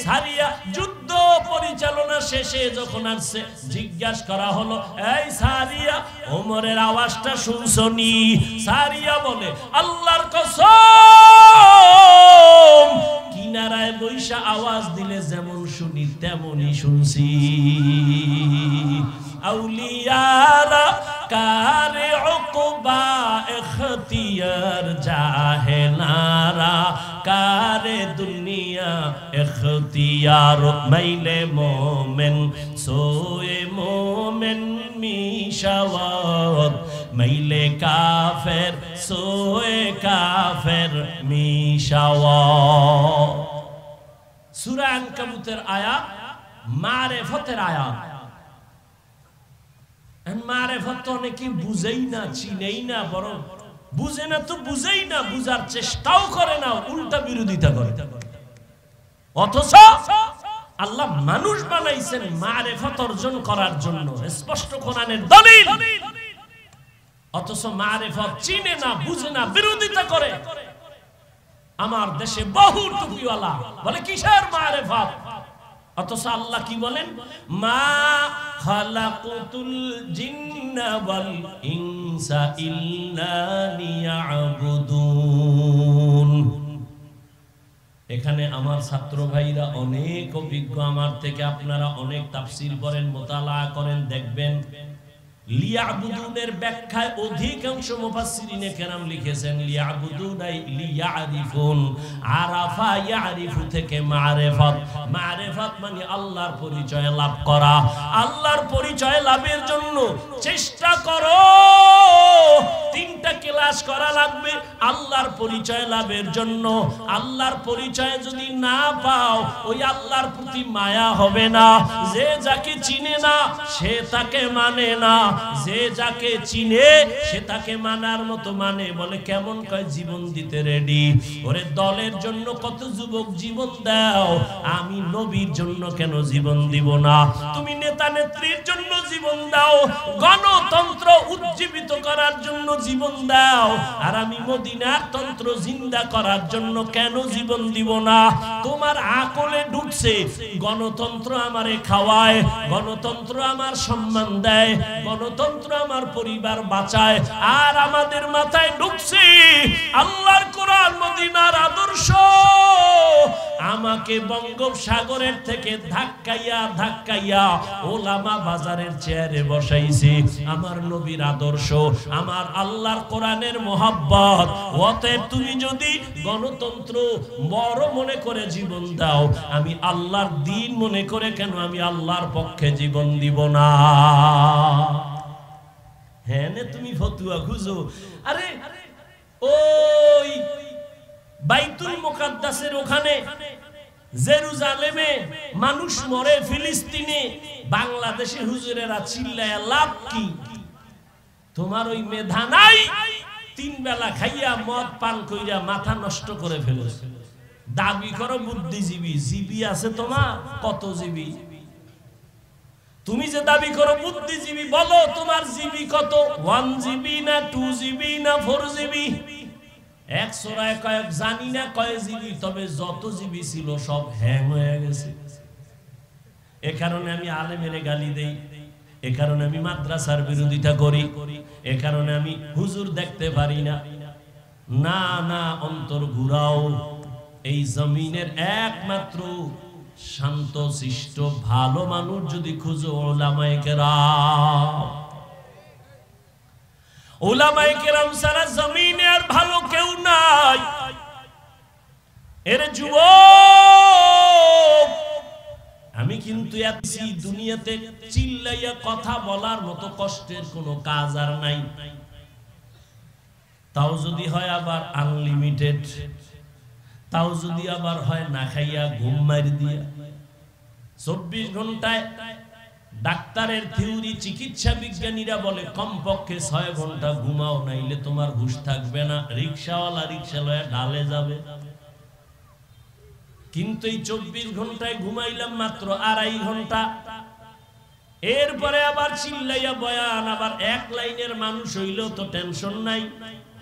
সারিয়া যুদ্ধ পরিচালনা শেষে যখন আসছে, জিজ্ঞাসা করা হলো, এই সারিয়া, ওমরের আওয়াজটা শুনছনি? সারিয়া বলে, আল্লাহর কসম, কিনারায় বৈশা আওয়াজ দিলে যেমন শুনি তেমনই শুনছি। আউলিয়ারা কারে উকবা ইখতিয়ার জাহেলারা কারে দুনিয়া ইখতিয়ার। মাইলে মোমেন সোয়ে মোমেন মিশাওয়াত, মাইলে কাফের সোয়ে কাফের মিশাওয়াত। সূরা আনকাবুতের আয়াত, মারিফতের আয়াত। মারিফত তো অনেকে বুঝেই না, চিনেই না, বরং বুঝে না তো বুঝেই না, বুঝার চেষ্টাও করে না, উল্টা বিরোধিতা করে। অথচ আল্লাহ মানুষ বানাইছেন মারিফত অর্জন করার জন্য, স্পষ্ট কোরআনের দলিল। অথচ মারিফত চিনে না, বুঝে না, বিরোধিতা করে। আমার দেশে বহু টুপিওয়ালা বলে কিসের মারিফত, অথচ আল্লাহ কি বলেন, মা খালাকুতুল জিন্না ওয়াল ইনসা ইল্লা লিয়াবুদুন। এখানে আমার ছাত্র ভাইরা অনেক অভিজ্ঞ, আমার থেকে আপনারা অনেক তাফসীর করেন, মুতালা করেন, দেখবেন লিয়াবুদুনের ব্যাখ্যায় অধিকাংশ মুফাসসিরিনে কেরাম লিখেছেন লিয়াবুদুন আই লিয়ারিফুন। আরাফা ইয়ারিফু থেকে মারিফাত, মারিফাত মানে আল্লাহর পরিচয় লাভ করা। আল্লাহর পরিচয় লাভের জন্য চেষ্টা করো, তিনটা ক্লাস করা লাগবে আল্লাহর পরিচয় লাভের জন্য। আল্লাহর পরিচয় যদি না পাও, ওই আল্লাহর প্রতি মায়া হবে না। যে যাকে চিনে না সে তাকে মানে না, যে যাকে চিনে সে তাকে মানার মতো মানে। বলে কেমন? কয় জীবন দিতে রেডি। ওরে দলের জন্য কত যুবক জীবন দাও, আমি নবীর জন্য কেন জীবন দিব না? তুমি নেতা নেত্রীর জন্য জীবন দাও, গণতন্ত্র উজ্জীবিত করার জন্য জীবন দাও, আর আমি মদিনার তন্ত্র জিন্দা করার জন্য কেন জীবন দিব না? তোমার আকলে ঢুকছে গণতন্ত্র আমারে খাওয়ায়, গণতন্ত্র আমার সম্মান দেয়, গণতন্ত্র আমার পরিবার বাঁচায়, আর আমাদের মাথায় ঢুকছে আল্লাহর কোরআন মদিনার আদর্শ। আমাকে বঙ্গোপসাগরের থেকে ধাক্কাইয়া ধাক্কাইয়া ওলামা বাজারের চেয়ারে বসাইছে আমার নবীর আদর্শ, আমার আল্লাহর কোরআনের মোহাব্বত। অতএব তুমি যদি গণতন্ত্র বড় মনে করে জীবন দাও, আমি আল্লাহর দ্বীন মনে করে কেন আমি আল্লাহর পক্ষে জীবন দিব না? হ্যাঁ, তুমি ফতুয়া খুঁজো। আরে ওই বাইতুল মুকাদ্দাসের ওখানে জেরুজালেমে মানুষ মরে, ফিলিস্তিনে বাংলাদেশে হুজুরেরা চিল্লায়া লাভ কি? তোমার ওই মেধা নাই, তিন বেলা খাইয়া মদ পান কইরা মাথা নষ্ট করে ফেলেছে। দাবি করো বুদ্ধিজীবী, জীবী আছে তোমার কত জীবী? তুমি যে দাবি করো বুদ্ধিজীবী, বলো তোমার জিবি কত? 1 জিবি না 2 জিবি না 4 জিবি? 100 কয়েক জানি না কয় জিবি, তবে যত জিবি ছিল সব হ্যাং হয়ে গেছে। এ কারণে আমি আলেমের গালি দেই, এ কারণে আমি মাদ্রাসার বিরোধিতা করি, এ কারণে আমি হুজুর দেখতে পারি না। না না, অন্তর ঘুরাও। এই জমিনের একমাত্র শান্ত শিষ্ট ভালো মানুষ যদি খুঁজো, ওলামায়ে কেরাম। ওলামায়ে কেরাম সারা জমিনে আর ভালো কেউ নাই। এর যুবক, আমি কিন্তু এতই দুনিয়াতে চিল্লাইয়া কথা বলার মতো কষ্টের কোনো কাজ আর নাই। তাও যদি হয় আবার আনলিমিটেড, তাও যদি আবার হয় না খাইয়া ঘুম মারি দিয়া। 24 ঘন্টায় ডাক্তারের থিওরি, চিকিৎসা বিজ্ঞানীরা বলে কমপক্ষে 6 ঘন্টা ঘুমাও, নাইলে তোমার হুঁশ থাকবে না। রিকশাওয়ালা রিকশা লয়ে ঢালে যাবে। কিন্তু এই 24 ঘন্টায় ঘুমাইলাম মাত্র 2.5 ঘন্টা। এরপরে আবার চিল্লাইয়া বয়ান, আবার এক লাইনের মানুষ হইলেও তো টেনশন নাই,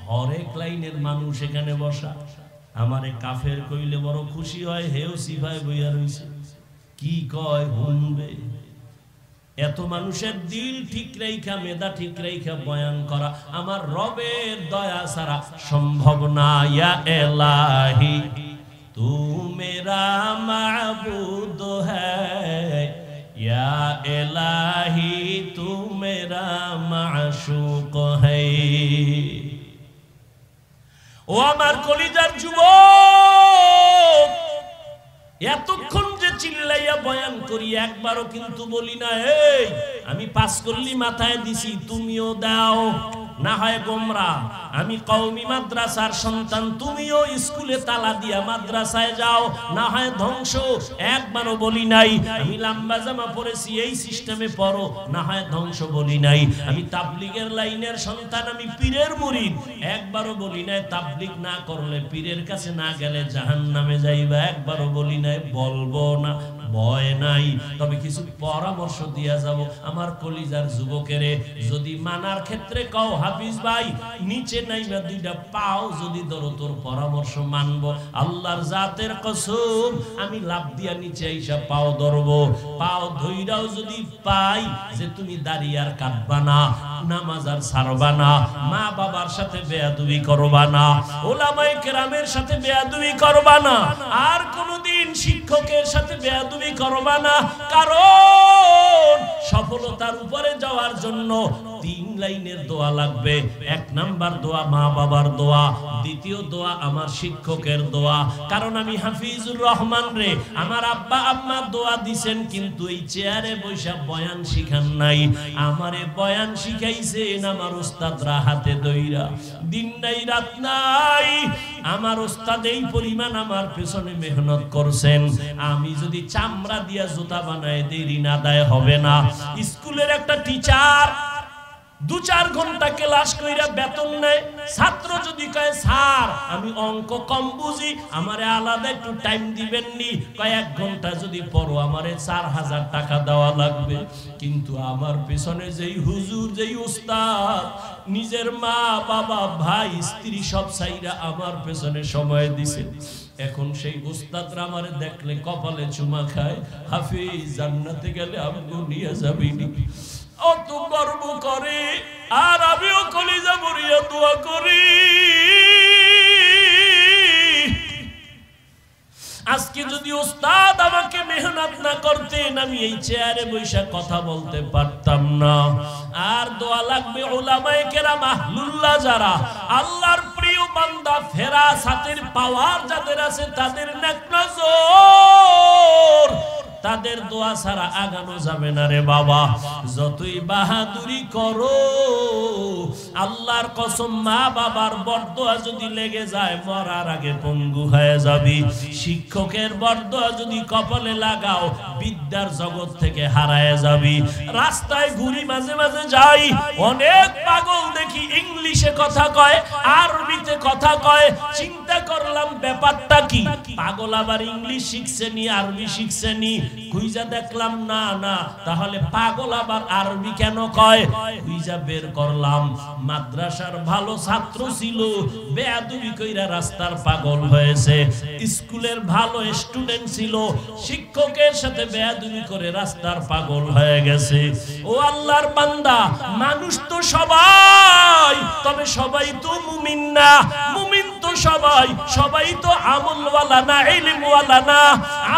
হরেক লাইনের মানুষ এখানে বসা। আমারে কাফের কইলে বড় খুশি হয়, হেও সিফায় বইয়া রইছে, কি কয় শুনবে। এত মানুষের দিল ঠিক রাইখা, মেধা ঠিক রাইখা বয়ান করা আমার রবের দয়া ছাড়া সম্ভব না। ইয়া এলাহি তু মেরা মাবুদ হ্যায়, ইয়া এলাহি তু মেরা মাশুক হ্যায়। ও আমার কলিজার যুবক, এতক্ষণ যে চিল্লাইয়া বয়ান করি একবারও কিন্তু বলি না এই আমি পাস করলি মাথায় দিছি, তুমিও দাও, না হয় গোমরা। আমি কওমি মাদ্রাসার সন্তান, তুমিও স্কুলে তালা দিয়া মাদ্রাসায় যাও, না হয় ধ্বংস। একবারও বলি নাই আমি লম্বা জামা পরেছি এই সিস্টেমে পড়ো, না হয় ধ্বংস বলি নাই। আমি তাবলিগের লাইনের সন্তান, আমি পীরের মুরিদ, একবারও বলি নাই তাবলিগ না করলে, পীরের কাছে না গেলে জাহান্নামে যাইবা, একবারও বলি নাই, বলবো না, ভয় নাই। তবে কিছু পরামর্শ দিয়া যাব আমার কলিজার যুবকেরে। যদি মানার ক্ষেত্রে কও হাফিজ ভাই নিচে নাইবা 2টা পাও যদি ধরো, তোর পরামর্শ মানবো। আল্লাহর জাতের কসম আমি লাভ দিয়া নিচে আইসা পাও ধরবো। পাও ধইরাও যদি পাই যে তুমি দাড়ি আর কাটবা না, নামাজ আর ছাড়বা না, মা বাবার সাথে বেয়াদবি করবা না, ওলামায়ে কেরামের সাথে বেয়াদবি করবা না, আর কোনদিন শিক্ষকের সাথে বেয়াদবি করবা না। কারণ সফলতার উপরে যাওয়ার জন্য 3 লাইনের দোয়া লাগবে। 1 নাম্বার দোয়া মা বাবার দোয়া, দ্বিতীয় দোয়া আমার শিক্ষকের দোয়া। কারণ আমি হাফিজুর রহমান রে আমার আব্বা আম্মা দোয়া দিছেন, কিন্তু এই চেয়ারে বৈশা বয়ান শিখান নাই। আমারে বয়ান শিখাইছেন আমার উস্তাদরা হাতে দইরা, দিন নাই রাত নাই। আমার উস্তাদ এই পরিমাণ আমার পেছনে মেহনত করছেন, আমি যদি চামড়া দিয়া জুতা বানায় দেই ঋণ আদায় হবে না। স্কুলের একটা টিচার 2-4 ঘন্টা ক্লাস কইরা বেতন নেয়। ছাত্র যদি কয় স্যার আমি অঙ্ক কম বুঝি, আমারে আলাদা একটু টাইম দিবেন নি, কয় 1 ঘন্টা যদি পড়ো আমারে 4000 টাকা দেওয়া লাগবে। কিন্তু আমার পেছনে যেই হুজুর, যেই উস্তাদ নিজের মা বাবা ভাই স্ত্রী সব ছাইরা আমার পেছনে সময় দিছে, এখন সেই উস্তাদরা আমারে দেখলে কপালে চুমা খায়, হাফিজ জান্নাতে গেলে আমগো নিয়ে যাবি নি, অত গর্ব করে। আর আমিও কলিজা ভরিয়া দোয়া করি, আজকে যদি উস্তাদ আমাকে মেহনত না করতেন আমি এই চেয়ারে বসে কথা বলতে পারতাম না। আর দোয়া লাগবে উলামায়ে কেরাম আহলুল্লাহ, যারা আল্লাহর প্রিয় বান্দা, ফেরাসাতের পাওয়ার যাদের আছে তাদের নেক নজর, তাদের দোয়া ছাড়া আগানো যাবে না রে বাবা। যতই বাহাদুরি করো আল্লাহর কসম মা বাবার বরদোয়া যদি লেগে যায় মরার আগে পঙ্গু হয়ে যাবি। শিক্ষকের বরদোয়া যদি কপালে লাগাও বিদ্যার জগৎ থেকে হারায় যাবি। রাস্তায় ঘুরি মাঝে মাঝে যাই, অনেক পাগল দেখি ইংলিশে কথা কয়, আরবিতে কথা কয়। চিন্তা করলাম ব্যাপারটা কি, পাগল আবার ইংলিশ শিখছে নি আরবি শিখছে নি, খুঁজা দেখলাম না না, তাহলে পাগল আবার আরবি কেন কয়? খুঁজা বের করলাম মাদ্রাসার ভালো ছাত্র ছিল, বেয়াদবি কইরা রাস্তার পাগল হয়েছে। স্কুলের ভালো স্টুডেন্ট ছিল, শিক্ষকের সাথে বেয়াদবি করে রাস্তার পাগল হয়ে গেছে। ও আল্লাহর বান্দা, মানুষ তো সবাই, তবে সবাই তো মুমিন না। মুমিন তো তো সবাই তো আমলওয়ালা না, ইলমওয়ালা না।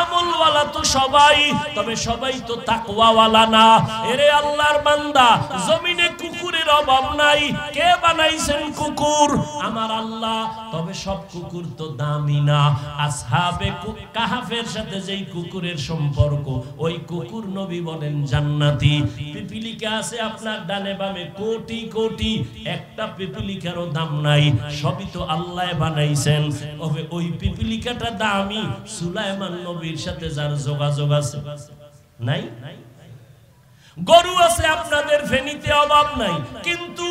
আমলওয়ালা তো সবাই, তবে সবাই তো তাকওয়াওয়ালা না। এরে আল্লাহর বান্দা, জমিনে কুকুরের অভাব নাই। কে বানাইছেন কুকুর? আমার আল্লাহ। তবে সব কুকুর তো দামি না। আসহাবে কাহাফের সাথে যেই কুকুরের সম্পর্ক, ওই কুকুর নবী বলেন জান্নাতি। পিপিলিকা আছে আপনার ডানে বামে কোটি কোটি, একটা পিপিলিকারও দাম নাই। সবই তো আল্লাহ বানাইছেন। ওই পিপিলিকাটা দামি। সুলাইমান নবীর সাথে যার যোগাযোগ আছে নাই। গরু আছে আপনাদের ফেনীতে, অভাব নাই, কিন্তু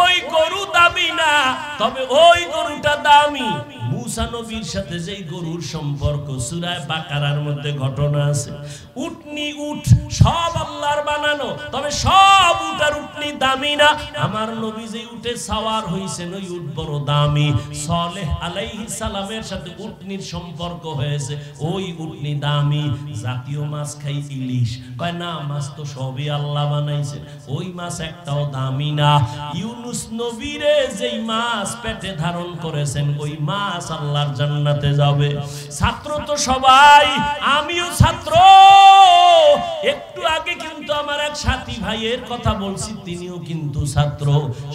ওই গরু দামি না, তবে ওই গরুটা দামি। মুসা নবীর সাথে যেই গরুর সম্পর্ক, সূরা বাকারার মধ্যে ঘটনা আছে। উটনি উট সব আল্লাহর বানানো, তবে সব উট আর উটনি দামি না। আমার নবী যে উটে সাওয়ার হইছেন, ওই উট বড় দামি। সালেহ আলাইহিস সালামের সাথে উটনির সম্পর্ক হয়েছে, ওই উটনি দামি। জাতীয় মাছ খাই ইলিশ, কয় না মাছ তো সবই আল্লাহ বানাইছে, ওই মাছ একটাও দামি না। ইউনুস নবীরে যেই মাছ পেটে ধারণ করেছেন, ওই মাছ আল্লাহর জান্নাতে যাবে। ছাত্র তো সবাই, আমিও ছাত্র। একটু আগে কিন্তু আমার এক সাথী ভাইয়ের কথা বলছি, তিনিও কিন্তু ছাত্র।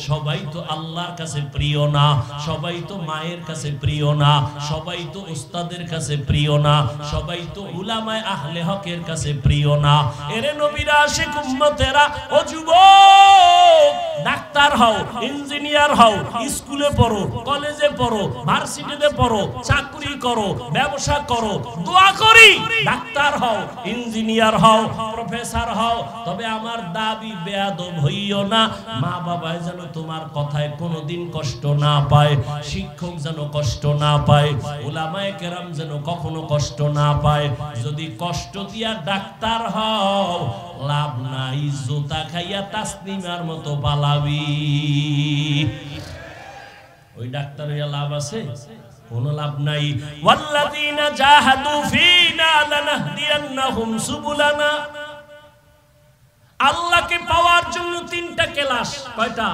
সবাই তো আল্লাহর কাছে প্রিয় না, সবাই তো মায়ের কাছে প্রিয় না, সবাই তো উস্তাদের কাছে প্রিয় না, সবাই তো উলামায়ে আহলে হকের কাছে প্রিয় না। এরে নবীর আশিক উম্মতেরা, ও যুবক, ডাক্তার হও, ইঞ্জিনিয়ার হও, স্কুলে পড়ো, কলেজে পড়ো, ভার্সিটিতে পড়ো, চাকরি করো, ব্যবসা করো, দোয়া করি ডাক্তার হও, ইঞ্জিনিয়ার হও, প্রফেসর হও। তবে আমার দাবি বেয়াদব হইও না। মা বাবায় যেন তোমার কথায় কোনোদিন কষ্ট না পায়, শিক্ষক যেন কষ্ট না পায়, উলামায়ে কেরাম যেন কখনো কষ্ট না পায়। যদি কষ্ট দিয়া ডাক্তার হও, লাভ নাই, জুতা খাইয়া তাসনিমার মতো পালাবি। ওই ডাক্তার হইয়া লাভ আছে? কোনো লাভ নাই। ওয়াল্লাযীনা জাহাদু ফীনা লানাহদিয়ান্নাহুম সুবুলানা। আল্লাহকে পাওয়ার জন্য তিনটা ক্লাস। কয়টা?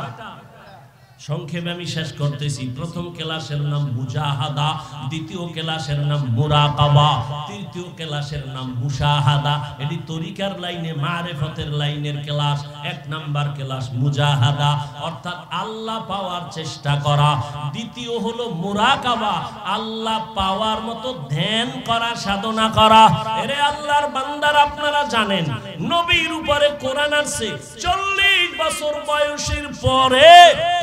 সংক্ষেপে আমি শেষ করতেছি। প্রথম ক্লাসের নাম মুজাহাদা, দ্বিতীয় ক্লাসের নাম মুরাকাবা, তৃতীয় ক্লাসের নাম মুশাহাদা। এটি তরিকার লাইনে, মারিফতের লাইনের ক্লাস। এক নাম্বার ক্লাস মুজাহাদা, অর্থাৎ আল্লাহ পাওয়ার চেষ্টা করা। দ্বিতীয় হলো মুরাকাবা, আল্লাহ পাওয়ার মতো ধ্যান করা, সাধনা করা। এরে আল্লাহর বান্দার, আপনারা জানেন নবীর উপরে কোরআন আসছে 40 বছর বয়সের পরে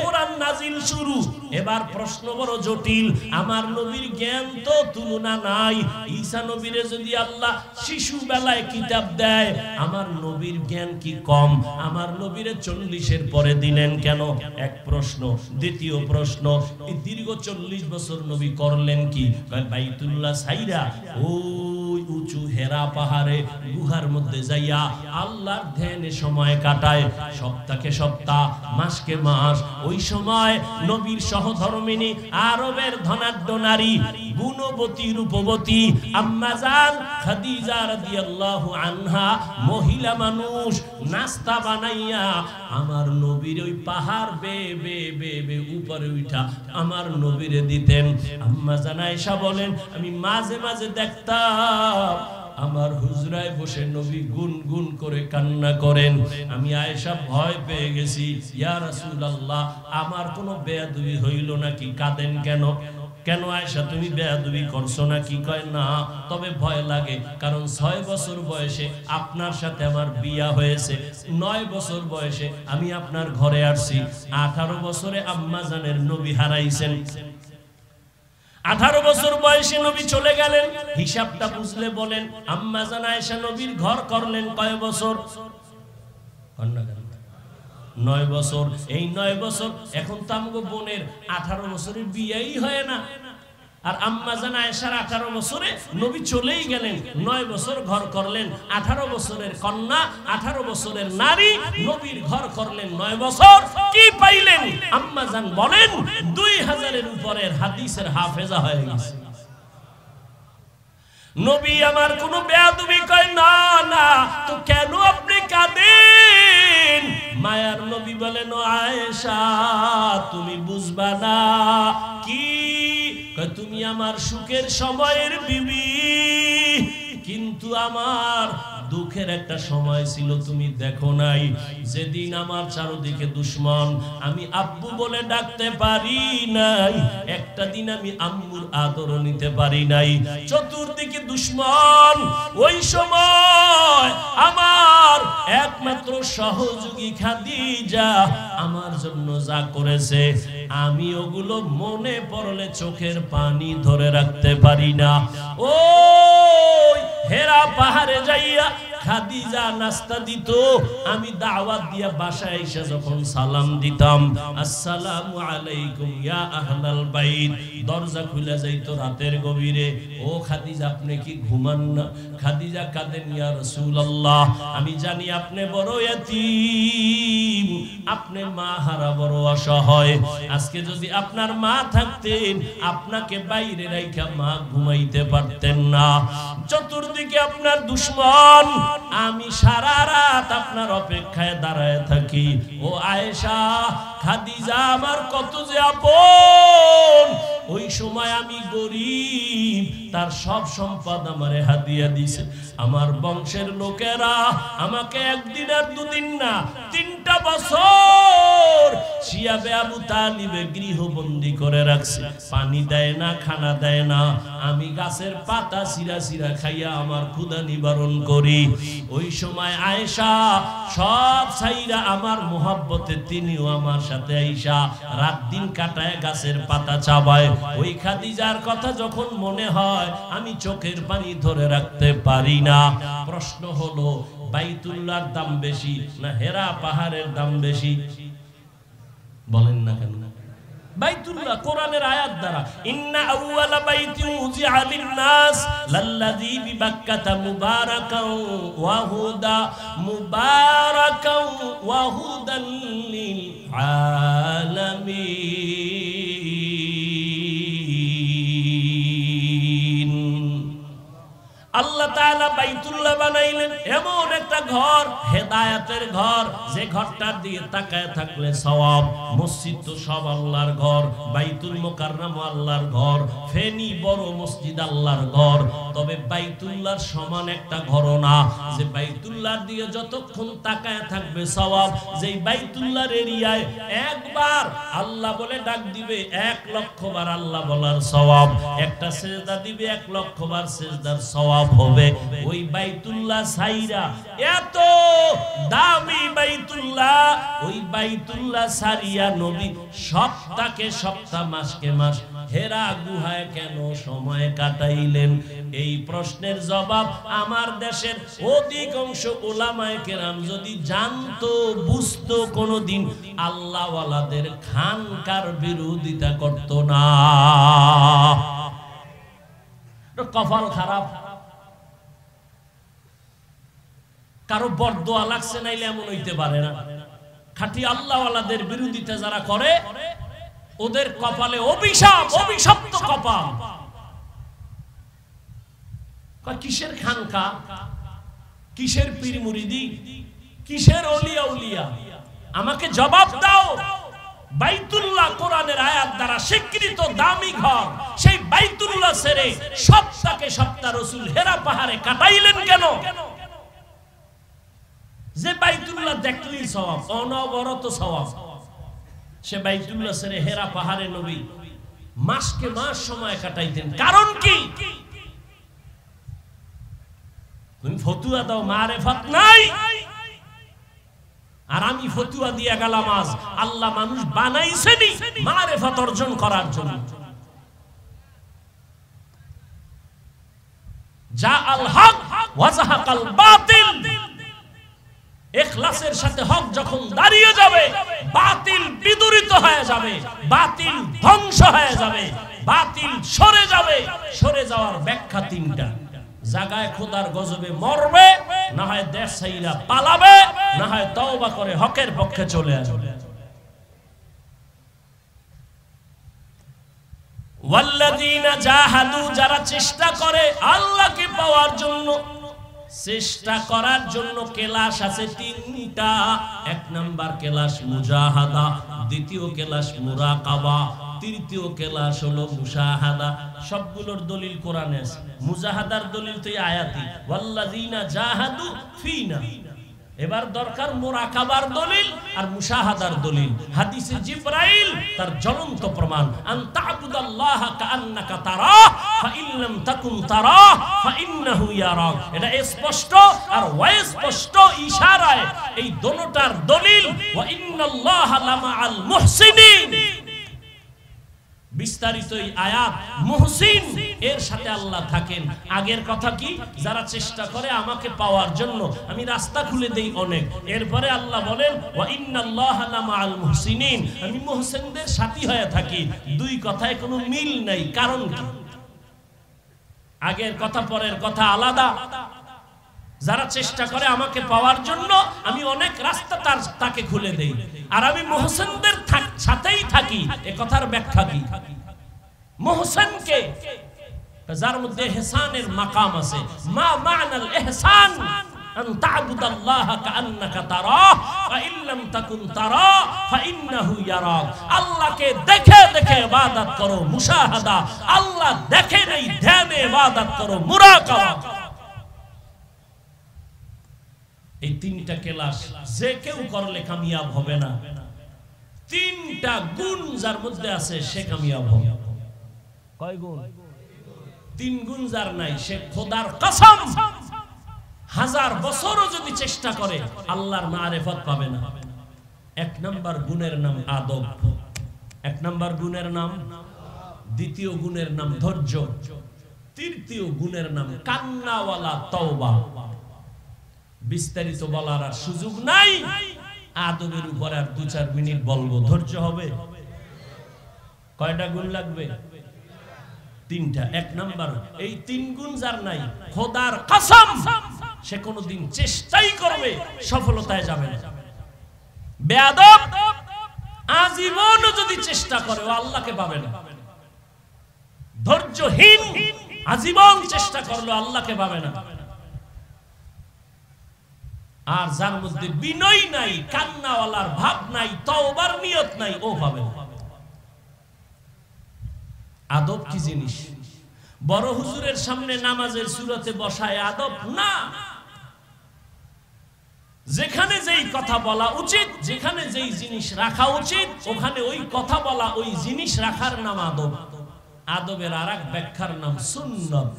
কোরআন নাজিল শুরু। এবার প্রশ্ন বড় জটিল। আমার নবীর জ্ঞান তো তুলনা নাই। ঈসা নবীরে যদি আল্লাহ শিশু বেলায় কিতাব দেয়, আমার নবীর জ্ঞান কি কম? আমার নবীরে 40-এর পরে দিলেন কেন? এক প্রশ্ন। দ্বিতীয় প্রশ্ন, এই দীর্ঘ 40 বছর নবী করলেন কি? বাইতুল্লাহ সাইরা ওই উঁচু হেরা পাহাড়ে গুহার মধ্যে যাইয়া আল্লাহর ধ্যানে সময় কাটায়। সপ্তাহকে সপ্তাহ, মাসকে মাস। ওই সময় নবীর সহধর্মিনী, আরবের ধনাঢ্য নারী, গুণবতী রূপবতী আম্মা জান খাদিজা রাদিয়াল্লাহু আনহা, মহিলা মানুষ, নাস্তা বানাইয়া আমার নবীর ওই পাহাড় বে বে বে বে উপরে উঠা আমার নবীরে দিতেন। আম্মা জান আয়েশা বলেন, আমি মাঝে মাঝে দেখতাম আমার হুজরায় বসে নবী গুনগুন করে কান্না করেন। আমি আয়েশা ভয় পেয়ে গেছি, ইয়া রাসূলুল্লাহ, আমার কোনো বেয়াদবি হইল নাকি? কাঁদেন কেন? কেন আয়েশা, তুমি বেয়াদবি করছো নাকি? কয় না, তবে ভয় লাগে, কারণ 6 বছর বয়সে আপনার সাথে আমার বিয়া হয়েছে, 9 বছর বয়সে আমি আপনার ঘরে আসছি, 18 বছরে আম্মা জানের নবী হারাইছেন। 18 বছর বয়সে নবী চলে গেলেন। হিসাবটা বুঝলে বলেন, আম্মা জান আয়েশা নবীর ঘর করলেন কয় বছর? 9 বছর। এই 9 বছর, এখন তো আমগো বোনের 18 বছরের বিয়েই হয় না। আর আম্মা জান আয়েশার 18 বছরে নবী চলেই গেলেন, 9 বছর ঘর করলেন। 18 বছরের কন্যা, 18 বছরের নারী নবীর ঘর করলেন 9 বছর। কি পাইলেন? আম্মা জান বলেন 2000-এর উপরের হাদিসের হাফেজা হয়ে গেছে। নবী আমার কোনো বেয়াদবি কয় না। না তো কেন আপনি কাঁদেন? মায়ার নবী বলেন, ও আয়েশা, তুমি বুঝবা না। কি আমার সুখের সময়ের বিবি, কিন্তু আমার দুঃখের একটা সময় ছিল তুমি দেখো নাই। যেদিন আমার চারদিকে দুশ্মন, আমি আব্বু বলে ডাকতে পারি নাই, একটা দিন আমি আম্মুর আদর নিতে পারি নাই। চতুর্দিকে দুশ্মন, ওই সময় আমার একমাত্র সহযোগী খাদিজা আমার জন্য যা করেছে, আমি ওগুলো মনে পড়লে চোখের পানি ধরে রাখতে পারি না। ও হেরা পাহাড়ে যাইয়া খাদিজা নাস্তা দিত, আমি দাওয়াত দিয়া বাসায় এসে যখন সালাম দিতাম, আসসালামু আলাইকুম ইয়া আহলাল বাইত, দরজা খুলে যাইতো রাতের গভীরে। ও খাদিজা আপনি কি ঘুমান না? খাদিজা কাঁদেন, ইয়া রাসূলুল্লাহ আমি জানি আপনি বড় ইয়াতীম, আপনি মা হারা বড় অসহায়। আজকে যদি আপনার মা থাকতেন, আপনাকে বাইরে রাইখা মা ঘুমাইতে পারতেন না। চতুর্দিকে আপনার দুশ্মন, আমি সারা রাত আপনার অপেক্ষায় দাঁড়ায় থাকি। ও আয়েশা, খাদিজা আমার কত যে আপন। ওই সময় আমি গরিব, তার সব সম্পদ আমারে হাদিয়া দিছে। আমার বংশের লোকেরা আমাকে একদিন আর দুদিন না, 3টা বছর শিয়াবে আবু তালিবে গৃহবন্দী করে রাখছে। পানি দেয় না, খানা দেয় না, আমি গাছের পাতা সিরা সিরা খাইয়া আমার ক্ষুধা নিবারণ করি। ওই সময় আয়েশা সব ছাইরা আমার মোহাব্বতে তিনিও আমার সাথে আয়েশা রাত দিন কাটায় গাছের পাতা চাবায়। ওই খাদিজার কথা যখন মনে হয়, আমি চোখের পানি ধরে রাখতে পারি না। প্রশ্ন হলো, বাইতুল্লাহর দাম বেশি না হেরা পাহাড়ের দাম বেশি? বলেন না কেন? বাইতুল্লাহ কোরআনের আয়াত দ্বারা, ইন্না আউওয়ালা বাইতিন উযিআ লিন-নাস লাল্লাযী বিবাক্কাতা মুবারাকাও ওয়া হুদা মুবারাকাও ওয়া হুদাল লিল আলামিন। আল্লাহ তাআলা বাইতুল্লাহ বানাইলেন এমন একটা ঘর, হেদায়েতের ঘর, যে ঘরটার দিকে তাকায় থাকলে সওয়াব। মসজিদ তো সব আল্লাহর ঘর, বাইতুল মুকাররম আল্লাহর ঘর, ফেনী বড় মসজিদ আল্লাহর ঘর। তবে বাইতুল্লাহর সমান একটা ঘর না, যে বাইতুল্লাহর দিকে যতক্ষণ তাকায় থাকবে সওয়াব। যেই বাইতুল্লাহর এরিয়ায় একবার আল্লাহ বলে ডাক দিবে, 1,00,000 বার আল্লাহ বলার সওয়াব। একটা সিজদা দিবে, 1,00,000 বার সিজদার সওয়াব হবে। ওই বাইতুল্লাহ সাইরা, এত দামি বাইতুল্লাহ, ওই বাইতুল্লাহ সারিয়া নবী সপ্তাহকে সপ্তাহ, মাসকে মাস হেরা গুহায় কেন সময় কাটাইলেন? এই প্রশ্নের জবাব আমার দেশের অধিকাংশ উলামায়ে কেরাম যদি জানতো, বুঝতো, কোনদিন আল্লাহওয়ালাদের খানকার বিরোধিতা করত না। কপাল খারাপ, কারো বরদোয়া লাগছে, নাইলে এমন হইতে পারে না। খাঁটি আল্লাহওয়ালাদের বিরোধিতা যারা করে, ওদের কপালে অভিশাপ, অভিশপ্ত কপাল। কিসের খানকা, কিসের পীর মুরিদি, কিসের ওলিয়া উলিয়া? আমাকে জবাব দাও। বাইতুল্লাহ কোরআনের আয়াত দ্বারা স্বীকৃত দামি ঘর, সেই বাইতুল্লাহ ছেড়ে সপ্তাহকে সপ্তাহ রাসূল হেরা পাহাড়ে কাটাইলেন কেন? যে বাইতুল্লাহ দেখলেই সওয়াব, অনবরত সওয়াব, সে বাইতুল্লাহ ছেড়ে হেরা পাহাড়ে নবী মাসকে মাস সময় কাটাইতেন। কারণ কি? তুমি ফতুয়া দাও, মারেফত নাই। আর আমি ফতুয়া দিয়া গেলাম আজ। আল্লাহ মানুষ বানাইছেনই মারেফত অর্জন করার জন্য। যা আল হক ওয়া যাহাকাল বাতিল, ইখলাসের সাথে হক যখন দাঁড়িয়ে যাবে, বাতিল বিদূরিত হয়ে যাবে, বাতিল ধ্বংস হয়ে যাবে, বাতিল সরে যাবে। সরে যাওয়ার ব্যাখ্যা 3টা। জায়গায় খোদার গজবে মরবে, না হয় দেশ ছাইরা পালাবে, না হয় তওবা করে হকের পক্ষে চলে আসবে। ওয়াল্লাযীনা জাহাদু, যারা চেষ্টা করে আল্লাহকে পাওয়ার জন্য, চেষ্টা করার জন্য কেলাস আছে 3টা। 1 নাম্বার কেলাস মুজাহাদা, দ্বিতীয় কেলাস মুরাকাবা, তৃতীয় ক্লাস হলো মুশাহাদা। সবগুলোর দলিল কোরআনে আছে। মুজাহাদার দলিল তো এই আয়াতি, ওয়াল্লাযিনা জাহাদু ফিনা। এবার দরকার মুরাকাবার দলিল আর মুশাহাদার দলিল। হাদিসে জিবরাইল তার জ্বলন্ত প্রমাণ, আন তা'বুদাল্লাহা কাআন্নাকা তারাহ ফা ইন লাম তাকুন তারাহ ফা ইন্নাহু ইয়ারাক। এটা স্পষ্ট আর অস্পষ্ট ইশারায় এই দোনোটার দলিল। ওয়া ইন্নাল্লাহা লামাআল মুহসিনিন। বিস্তারিত এই আয়াত, মুহসিন এর সাথে আল্লাহ থাকেন। আগের কথা কি, যারা চেষ্টা করে আমাকে পাওয়ার জন্য, আমি রাস্তা খুলে দেই অনেক। এরপরে আল্লাহ বলেন ওয়া ইন্নাল্লাহা লামাআল মুহসিনিন, আমি মুহসিনদের সাথী হয়ে থাকি। দুই কথায় কোনো মিল নাই। কারণ কি? আগের কথা পরের কথা আলাদা। যারা চেষ্টা করে আমাকে পাওয়ার জন্য, আমি অনেক রাস্তা তাকে খুলে দেই, আর আমি মুহসিনদের সাথেই থাকি। এ কথার ব্যাখ্যা কি? মুহসিনকে যার মধ্যে ইহসানের মাকাম আছে। মা মা'নাল ইহসান আন তা'বুদাল্লাহা কাআন্নাকা তারাহ ফা ইন লাম তাকুন তারাহ ফা ইন্নাহু ইয়ারাক। আল্লাহকে দেখে দেখে ইবাদত করো, মুশাহাদা। আল্লাহ দেখে নেই, ধ্যানে ইবাদত করো, মুরাকাবা। এই তিনটা ক্লাস যে কেউ করলে কামিয়াব হবে না। তিনটা গুণ যার মধ্যে আছে সে কামিয়াব হবে। কয় গুণ? তিন গুণ যার নাই সে খোদার কসম হাজার বছরও যদি চেষ্টা করে আল্লাহর মারিফত পাবে না। এক নাম্বার গুণের নাম আদব, এক নাম্বার গুণের নাম, দ্বিতীয় গুণের নাম ধৈর্য, তৃতীয় গুণের নাম কান্নাওয়ালা তওবা। বিস্তারিত বলার আর সুযোগ নাই। আদবের উপর আর 2-4 মিনিট বলবো। ধৈর্য হবে? কয়টা গুণ লাগবে? তিনটা। এক নাম্বার, এই তিন গুণ যার নাই, খোদার কসম সে কোনোদিন চেষ্টাই করবে সফলতায় যাবে না। বেয়াদব আজীবন যদি চেষ্টা করে ও আল্লাহকে পাবে না। ধৈর্যহীন আজীবন চেষ্টা করলো আল্লাহকে পাবে না। আর যার মধ্যে বিনয় নাই, কান্নাওয়ালার ভাব নাই, তওবার নিয়ত নাই, ও পাবে না। আদব কি জিনিস? বড় হুজুরের সামনে নামাজের সুরতে বসায় আদব না। যেখানে যেই কথা বলা উচিত, যেখানে যেই জিনিস রাখা উচিত, ওখানে ওই কথা বলা, ওই জিনিস রাখার নাম আদব। আদবের আরেক ব্যাখ্যার নাম সুন্নত।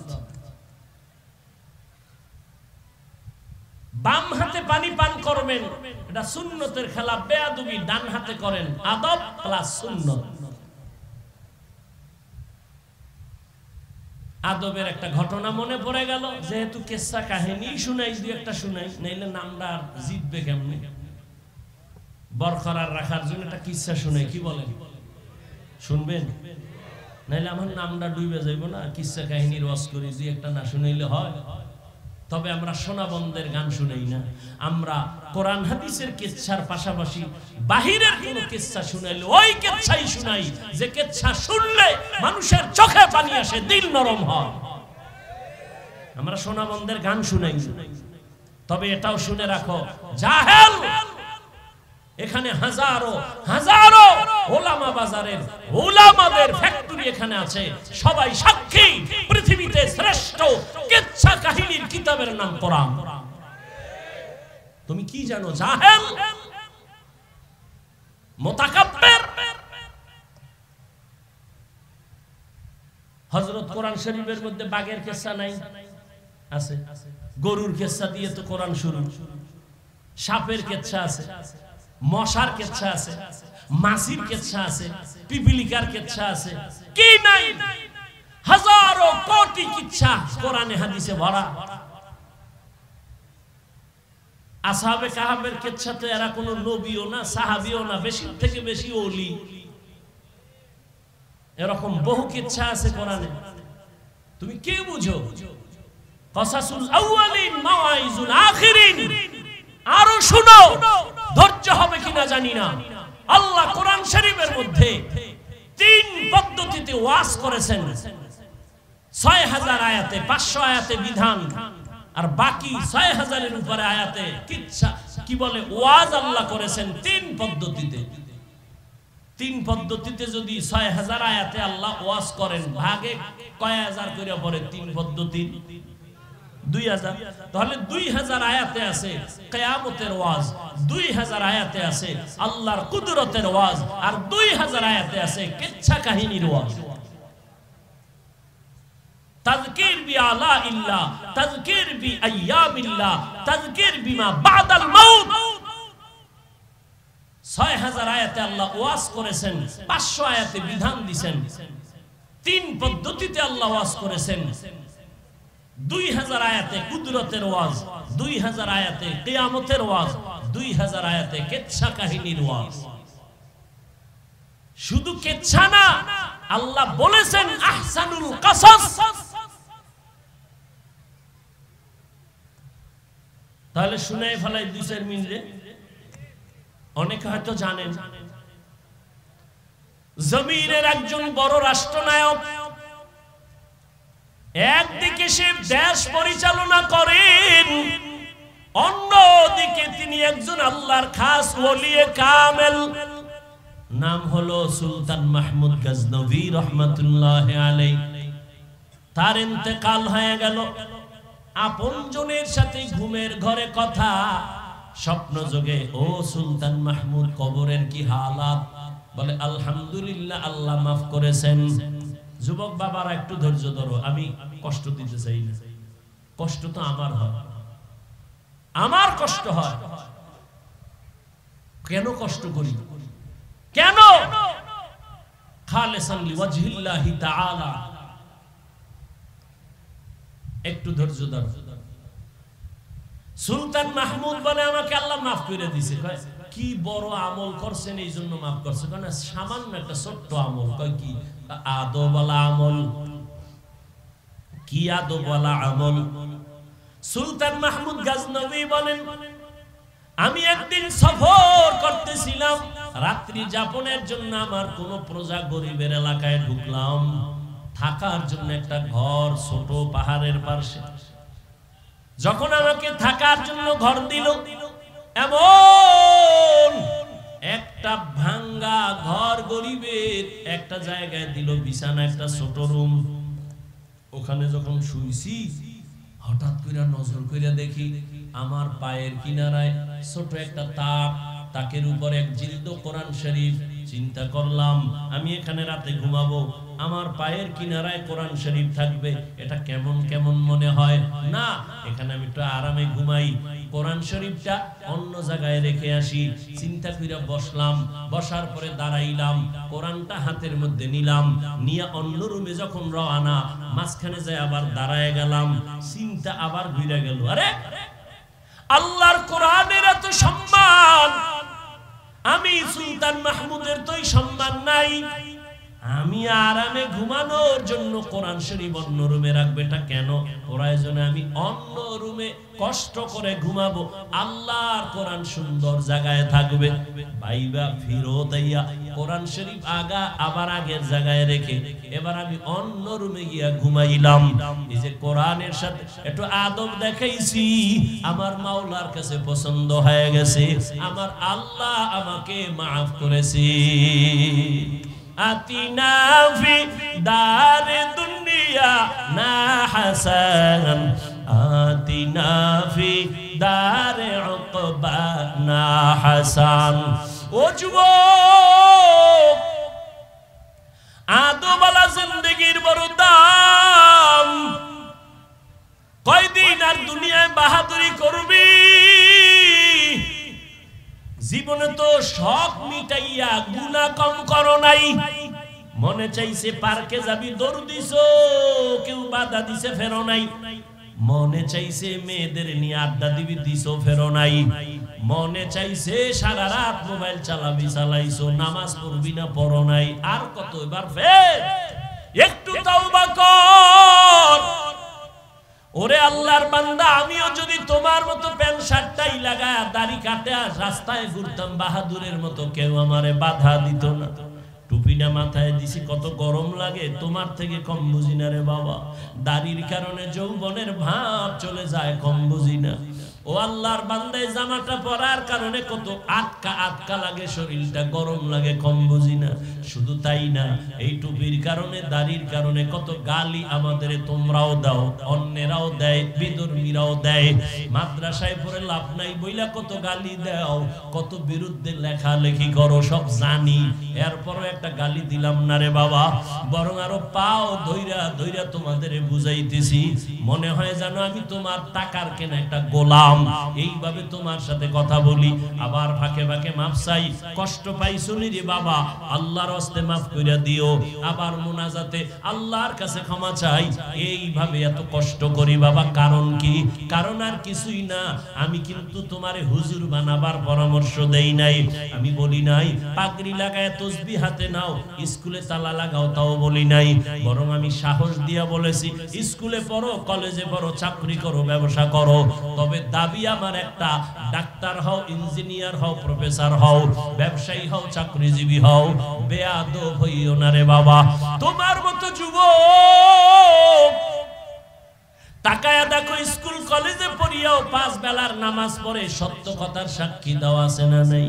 বাম হাতে পানি পান করবেন, এটা সুন্নতের খেলাফ, বেয়াদবি। ডান হাতে করেন, আদব প্লাস সুন্নত। আদবের একটা ঘটনা মনে পড়ে গেল, যেহেতু কিসসা কাহিনী শুনাই, দুই একটা শুনাই, নাইলে নামটা আর জিতবে কেমনে। বরকরার রাখার জন্য একটা কিসসা শুনাই, কি বলেন? শুনবেন? নাইলে আমার নামটা ডুবে যাইব না। কিসসা কাহিনীর ওয়াজ করি, দুই একটা না শুনাইলে হয়? তবে আমরা সোনাবন্দের গান শুনাই না। আমরা কোরআন হাদিসের কিসসার পাশাপাশি বাহিরের কোন কিসসা শুনাইলে ওই কিসসাই শুনাই, যে কিসসা শুনলে মানুষের চোখে পানি আসে, দিল নরম হয়। আমরা সোনাবন্দের গান শুনাই। তবে এটাও শুনে রাখো, জাহেল এখানে হাজারো হাজারো ওলামা, বাজারের ওলামাদের ফ্যাক্টরি এখানে আছে। সবাই সাক্ষী, পৃথিবীতে শ্রেষ্ঠ কিসসা কাহিনীর কিতাবের নাম কোরআন। তুমি কি জানো? জাহেল, মুতাকাব্বির। হযরত কোরআন শরীফের মধ্যে বাঘের কিসসা নাই? আছে। গরুর কিসসা দিয়ে তো কোরআন শুরু। সাপের কিসসা আছে, মশার কিসসা আছে, মাছির কিসসা আছে, পিপিলিকার কিসসা আছে, কি নাই? হাজারো কোটি কিসসা কোরআনে হাদিসে ভরা। আসহাবে কাহাবের কিসসা তো এরা কোনো নবীও না, সাহাবীও না, বেশি থেকে বেশি ওলি। এরকম বহু কিসসা আছে কোরআনে। তুমি কি বুঝো? কসাসুল আউয়ালিন মাওয়াইজুল আখিরিন। আরো শুনো, ধৈর্য হবে কিনা জানি না। আল্লাহ কোরআন শরীফের মধ্যে 3 পদ্ধতিতে ওয়াজ করেছেন। 6000 আয়াতে, 500 আয়াতে বিধান, আর বাকি 6000 এর উপরে আয়াতে কিচ্ছা, কি বলে, ওয়াজ আল্লাহ করেছেন 3 পদ্ধতিতে। তিন পদ্ধতিতে যদি ৬০০০ আয়াতে আল্লাহ ওয়াজ করেন, ভাগে কয় হাজার করে পড়ে? তিন পদ্ধতি ২০০০। তাহলে ২০০০ আয়াতে আছে কিয়ামতের ওয়াজ, ২০০০ আয়াতে আছে আল্লাহর কুদরতের ওয়াজ, আর ২০০০ আয়াতে আছে কিচ্ছা কাহিনীর ওয়াজ। তাযকির বি আলা ইল্লাহ, তাযকির বি আইয়ামিল্লাহ, তাযকির বিমা বাদাল মাউত। ৬০০০ আয়াতে আল্লাহ ওয়াজ করেছেন, ৫০০ আয়াতে বিধান দিয়েছেন, তিন পদ্ধতিতে আল্লাহ ওয়াজ করেছেন। ২০০০ আয়াতে কুদরতের ওয়াজ, ২০০০ আয়াতে কিয়ামতের ওয়াজ, ২০০০ আয়াতে কিচ্ছা কাহিনীর ওয়াজ। শুধু কিচ্ছা না, আল্লাহ বলেছেন আহসানুল কাসাস। তাহলে শুনে ফেলাই ২-৪ মিনিটে। অনেকে হয়তো জানেন জমিনের একজন বড় রাষ্ট্রনায়ক, একদিকে সে দেশ পরিচালনা করেন, অন্যদিকে তিনি একজন আল্লাহর খাস ওলিয়ে কামেল, নাম হলো সুলতান মাহমুদ গজনভী রহমাতুল্লাহি আলাইহি। তার ইন্তেকাল হয়ে গেল। আপনজনের সাথে ঘুমের ঘরে কথা, স্বপ্ন যোগে ও সুলতান মাহমুদ কবরের কি হালাত? বলে আলহামদুলিল্লাহ, আল্লাহ মাফ করেছেন। যুবক বাবারা একটু ধৈর্য ধরো, আমি কষ্ট দিতে চাই না। কষ্ট তো আমার হয়, আমার কষ্ট হয়। কেন কষ্ট করি? কেন? খালিসান লিওয়াজহিল্লাহি তাআলা। একটু ধৈর্য ধরো। সুলতান মাহমুদ বলে আমাকে আল্লাহ মাফ করে দিয়েছে। কি বড় আমল করছেন এই জন্য মাফ করছে? কারণ সামান্য একটা ছোট্ট আমল। কয় কি? আদবওয়ালা আমল। কি আদবওয়ালা আমল? সুলতান মাহমুদ গজনভী বলেন, আমি একদিন সফর করতেছিলাম, রাত্রি যাপনের জন্য আমার কোন প্রজা গরিবের এলাকায় ঢুকলাম, থাকার জন্য একটা ঘর ছোট পাহাড়ের পাশে। যখন আমাকে থাকার জন্য ঘর দিল, এমন একটা ভাঙ্গা ঘর গরিবের একটা জায়গায় দিল, বিছানা একটা ছোট রুম। ওখানে যখন শুইছি, হঠাৎ করে নজর করে দেখি আমার পায়ের কিনারায় ছোট একটা তাক, তাকের উপর এক জিলদ কোরআন শরীফ। চিন্তা করলাম আমি এখানে রাতে ঘুমাবো, আমার পায়ের কিনারায় কোরআন শরীফ থাকবে, এটা কেমন কেমন মনে হয় না। এখানে আমি একটু আরামে ঘুমাই, কোরআন শরীফটা অন্য জায়গায় রেখে আসি। চিন্তা করে বসলাম, বসার পরে দাঁড়াইলাম, কোরআনটা হাতের মধ্যে নিলাম, নিয়ে অন্য রুমে যখন রওনা, মাঝখানে যায় আবার দাঁড়ায় গেলাম। চিন্তা আবার ঘুরে গেল, আরে আল্লাহর কোরআনের এত সম্মান, আমি সুলতান মাহমুদের তো সম্মান নাই। আমি আরামে ঘুমানোর জন্য কোরআন শরীফ অন্য রুমে রাখবে, এটা কেন? প্রয়োজনে আমি অন্য রুমে কষ্ট করে ঘুমাবো, আল্লাহর কোরআন সুন্দর জায়গায় থাকবে। ভাইবা ফিরত আইয়া কোরআন শরীফ আগা আবার আগের জায়গায় রেখে এবার আমি অন্য রুমে গিয়া ঘুমাইলাম। এই যে কোরআনের সাথে একটু আদব দেখাইছি, আমার মাওলার কাছে পছন্দ হয়ে গেছে, আমার আল্লাহ আমাকে মাফ করেছে। আতিনা ফি দারে দুনিয়া না হাসান, আতিনা ফি দারে উকবা না হাসান। ও যুবক, আদবওয়ালা জিন্দেগির বড় দাম। কয়দিন আর দুনিয়ায় বাহাদুরি করবি? জীবনে তো শখ মিটাইয়া গুনাহ কম করো নাই। মনে চাইছে পার্কে যাবি, দৌড় দিছো, কেউ বাধা দিছে, ফেরো নাই। মনে চাইছে মেয়েদের নিয়ে আড্ডা দিবি, দিছো, ফেরো নাই। মনে চাইছে সারা রাত মোবাইল চালাবি, চালাইছো, নামাজ পড়বি না, পড়ো নাই। আর কত? এবার ফের একটু তওবা কর। ওরে আল্লাহর বান্দা, আমিও যদি তোমার মতো প্যান্ট শার্টটাই লাগায় দাড়ি কাটে রাস্তায় ঘুরতাম বাহাদুরের মতো, কেউ আমারে বাধা দিত না। টুপিটা মাথায় দিছি, কত গরম লাগে, তোমার থেকে কম বুঝি না রে বাবা। দাড়ির কারণে যৌবনের ভাব চলে যায়, কম বুঝি না। ও ও আল্লাহর বান্দা জামাটা পরার কারণে কত আটকা লাগে, শরীরটা গরম লাগে, কম বুঝি না। শুধু তাই না, এই টুপির কারণে দাড়ির কারণে কত গালি আমাদের তোমরাও দাও, অন্যেরাও দেয়, বিধর্মীরাও দেয়। মাদ্রাসায় পড়ে লাভ নাই বইলা কত গালি দাও, কত বিরুদ্ধে লেখালেখি করো, সব জানি। এরপরও একটা গালি দিলাম না রে বাবা, বরং আরো পাও ধইরা ধইরা তোমাদের বুঝাইতেছি। মনে হয় জানো আমি তোমার টাকার কেনা একটা গোলাম, এইভাবে তোমার সাথে কথা বলি। আবার ফাঁকে ফাঁকে মাফ চাই, কষ্ট পাইছো নি রে বাবা, আল্লাহর হস্তে মাফ কইরা দিও। আবার মুনাজাতে আল্লাহর কাছে ক্ষমা চাই, এইভাবে এত কষ্ট করি বাবা। কারণ কি? কারণ আর কিছুই না, আমি কিন্তু তোমারে হুজুর বানাবার পরামর্শ দেই নাই। আমি বলি নাই পাগড়ি লাগায় তসবিহ হাতে নাও, স্কুলে তালা লাগাও, তাও বলি নাই। বরং আমি সাহস দিয়া বলেছি স্কুলে পড়ো, কলেজে পড়ো, চাকরি করো, ব্যবসা করো, তবে দাবি আমার একটা, ডাক্তার হও, ইঞ্জিনিয়ার হও, প্রফেসর হও, ব্যবসায়ী হও, চাকরিজীবী হও, বেয়াদব হইও না রে বাবা। তোমার মতো যুবক তাকায়া দেখো, স্কুল কলেজে পড়িয়াও 5 বেলার নামাজ পড়ে, সত্য কথার সাক্ষী দেওয়া আছে না নাই?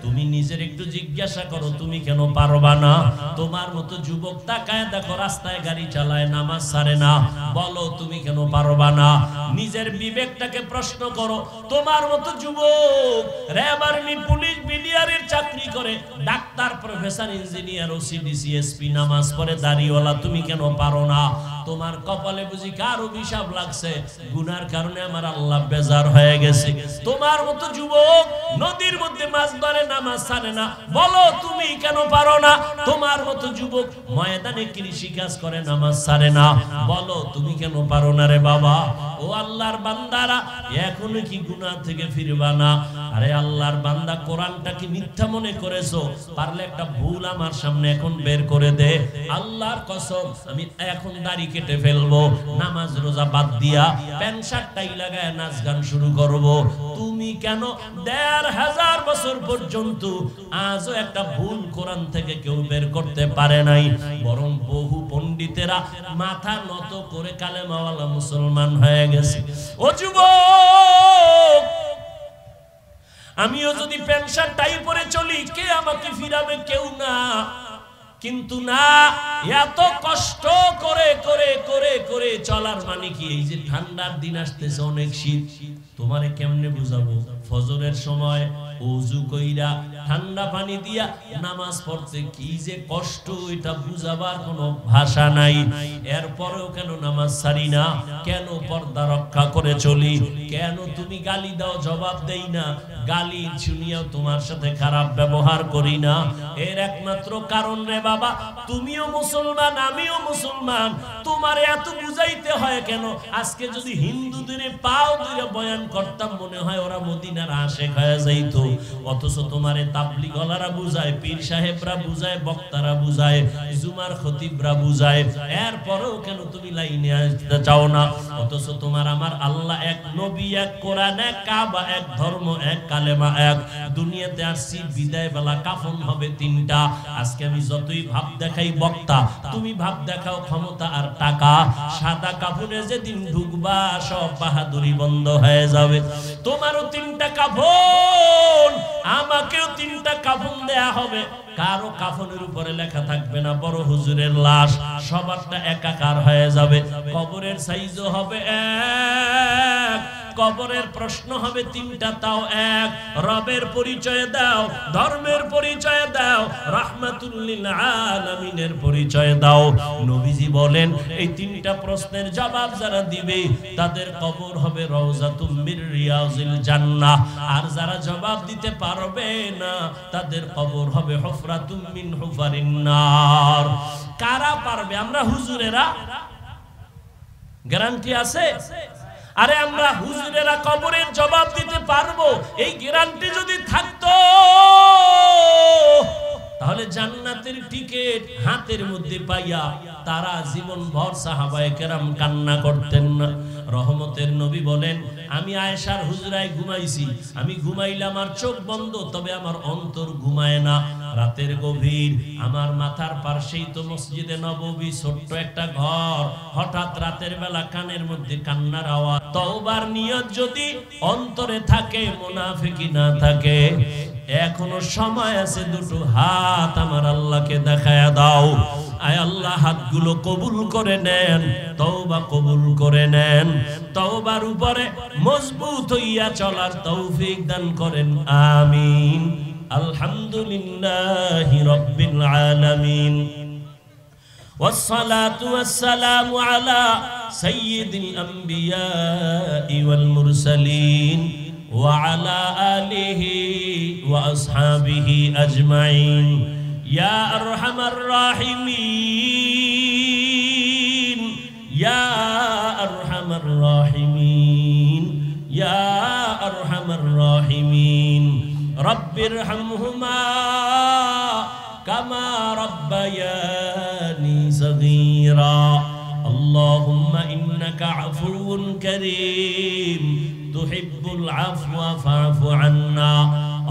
তুমি নিজের একটু জিজ্ঞাসা করো, তুমি কেন পারবা না? তোমার মতো যুবক তাকায় দেখো, রাস্তায় গাড়ি চালায়, নামাজ ছাড়ে না, বলো তুমি কেন পারবা না? নিজের বিবেকটাকে প্রশ্ন করো। তোমার মতো যুবক র্যাব, আর্মি, পুলিশ, বিডিআরের চাকরি করে, doctor, professor, engineer, OC, DC, SP, নামাজ পড়ে, দাড়িওয়ালা, তুমি কেন পারো না? তোমার কপালে বুঝি কার অভিশাপ লাগছে? গুনার কারণে আমার আল্লাহ বেজার হয়ে গেছে। তোমার মতো যুবক নদীর মধ্যে মাছ ধরে, নামাজ ছাড়ে না, বলো তুমি কেন পারো না? তোমার মতো যুবক ময়দানে কৃষি কাজ করে, নামাজ ছাড়ে না, বলো তুমি কেন পারো না রে বাবা? ও আল্লাহর বান্দারা, এখনো কি গুনাহ থেকে ফিরবা না? আরে আল্লাহর বান্দা, কোরআনটা কি মিথ্যা মনে করেছো? পারলে একটা ভুল আমার সামনে এখন বের করে দে। আল্লাহর কসম, আমি এখন দাড়ি কেটে ফেলবো, নামাজ রোজা বাদ দিয়া প্যান্ট শার্ট টাই লাগায় নাচ গান শুরু করব। তুমি কেন ১৫০০ বছর পর্যন্ত আজও একটা ভুল কোরআন থেকে কেউ বের করতে পারে নাই? বরং বহু পণ্ডিতেরা মাথা নত করে কালেমাওয়ালা মুসলমান হয়ে গেছে। ও যুবক, আমিও যদি প্যান্ট শার্ট টাই পরে চলি, কে আমাকে ফিরাবে? কেউ না। কিন্তু না, এত কষ্ট করে করে করে করে চলার মানে কি? এই যে ঠান্ডার দিন আসতেছে, অনেক শীত, তোমারে কেমনে বুঝাবো? ফজরের সময় ওযু কইরা ঠান্ডা পানি দিয়া নামাজ পড়তে কি যে কষ্ট, এটা বুঝাবার কোনো ভাষা নাই। এরপরেও কেন নামাজ ছাড়ি না? কেন পর্দা রক্ষা করে চলি? কেন তুমি গালি দাও, জবাব দেই না? গালি শুনিয়াও তোমার সাথে খারাপ ব্যবহার করি না? এর একমাত্র কারণ রে বাবা, তুমিও মুসলমান, আমিও মুসলমান, তোমার এত বুঝাইতে হয় কেন? আজকে যদি হিন্দুদের পাও ধরে বয়ান করতাম, মনে হয় ওরা মদিনার আশেক হয়ে যাইতো। অথচ তোমারে তাবলীগওয়ালারা বুঝায়, পীর সাহেবরা বুঝায়, বক্তারা বুঝায়, জুমার খতিবরা বুঝায়, এরপরেও কেন তুমি লাইনে আসতে চাও না? অথচ তোমার আমার আল্লাহ এক, নবী এক, কোরআন এক, কাবা এক, ধর্ম এক, কালেমা এক। দুনিয়াতে আসছি, বিদায় বেলা কাফন হবে 3টা। আজকে আমি যতই ভাব দেখাই বক্তা, তুমি ভাব দেখাও ক্ষমতা আর টাকা, সাদা কাফনে যেদিন ঢুকবা সব বাহাদুরি বন্ধ হয়ে যাবে। তোমারও 3টা কাফন, আমাকেও 3টা কাফন দেয়া হবে। কারো কাফনের উপরে লেখা থাকবে না বড় হুজুরের লাশ, সবারটা একাকার হয়ে যাবে। কবরের সাইজও হবে এক, কবরের প্রশ্ন হবে 3টা, তাও এক। রবের পরিচয় দাও, ধর্মের পরিচয় দাও, রাহমাতুল লিল আলামিনের পরিচয় দাও। নবীজি বলেন, এই 3টা প্রশ্নের জবাব যারা দিবে তাদের কবর হবে রওজাতুম মির রিয়াজিল জান্নাহ। আর যারা জবাব দিতে পারবে না তাদের কবর হবে হুফরাতুম মিন হুফারিন নার। কারা পারবে? আমরা হুজুরেরা? গ্যারান্টি আছে? আরে আমরা হুজুরেরা কবরের জবাব দিতে পারবো, এই গ্যারান্টি যদি থাকতো তাহলে জান্নাতের টিকিট হাতের মধ্যে পাইয়া তারা জীবন ভর সাহাবায়ে কেরাম কান্না করতেন না। রহমতের নবী বলেন, আমি আয়েশার হুজরায় ঘুমাইছি, আমি ঘুমাইলে আমার চোখ বন্ধ, তবে আমার অন্তর ঘুমায় না। রাতের গভীর, আমার মাথার পাশেই তো মসজিদে নববী, ছোট্ট একটা ঘর। হঠাৎ রাতের বেলা কানের মধ্যে কান্নার আওয়াজ। তওবার নিয়ত যদি অন্তরে থাকে, মুনাফিকি না থাকে, এখনো সময় আছে। দুটো হাত আমার আল্লাহকে দেখায়া দাও। আয় আল্লাহ, হাতগুলো কবুল করে নেন, তওবা কবুল করে নেন। তওবার উপরে মজবুত হইয়া চলার তৌফিক দান করেন, আমিন। আলহামদুলিল্লাহি রাব্বিল আলামিন। والصلاة والسلام على سيد الأنبياء والمرسلين وعلى آله وأصحابه أجمعين يا أرحم الراحمين يا أرحم الراحمين يا أرحم الراحمين رب ارحمهما كما ربياني صغيرا اللهم إنك عفو كريم تحب العفو فاعف عنا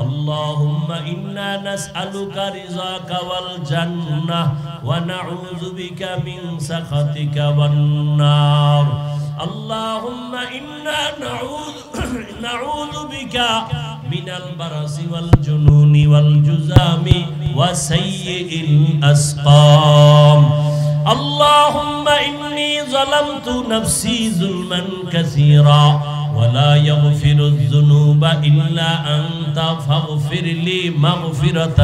اللهم إنا نسألك رضاك والجنة ونعوذ بك من سخطك والنار اللهم إنا نعوذ بك من البرص والجنون والجذام وسيء الأسقام اللهم إني ظلمت نفسي ظلما كثيرا ولا يغفر الذنوب إلا أنت فاغفر لي مغفرة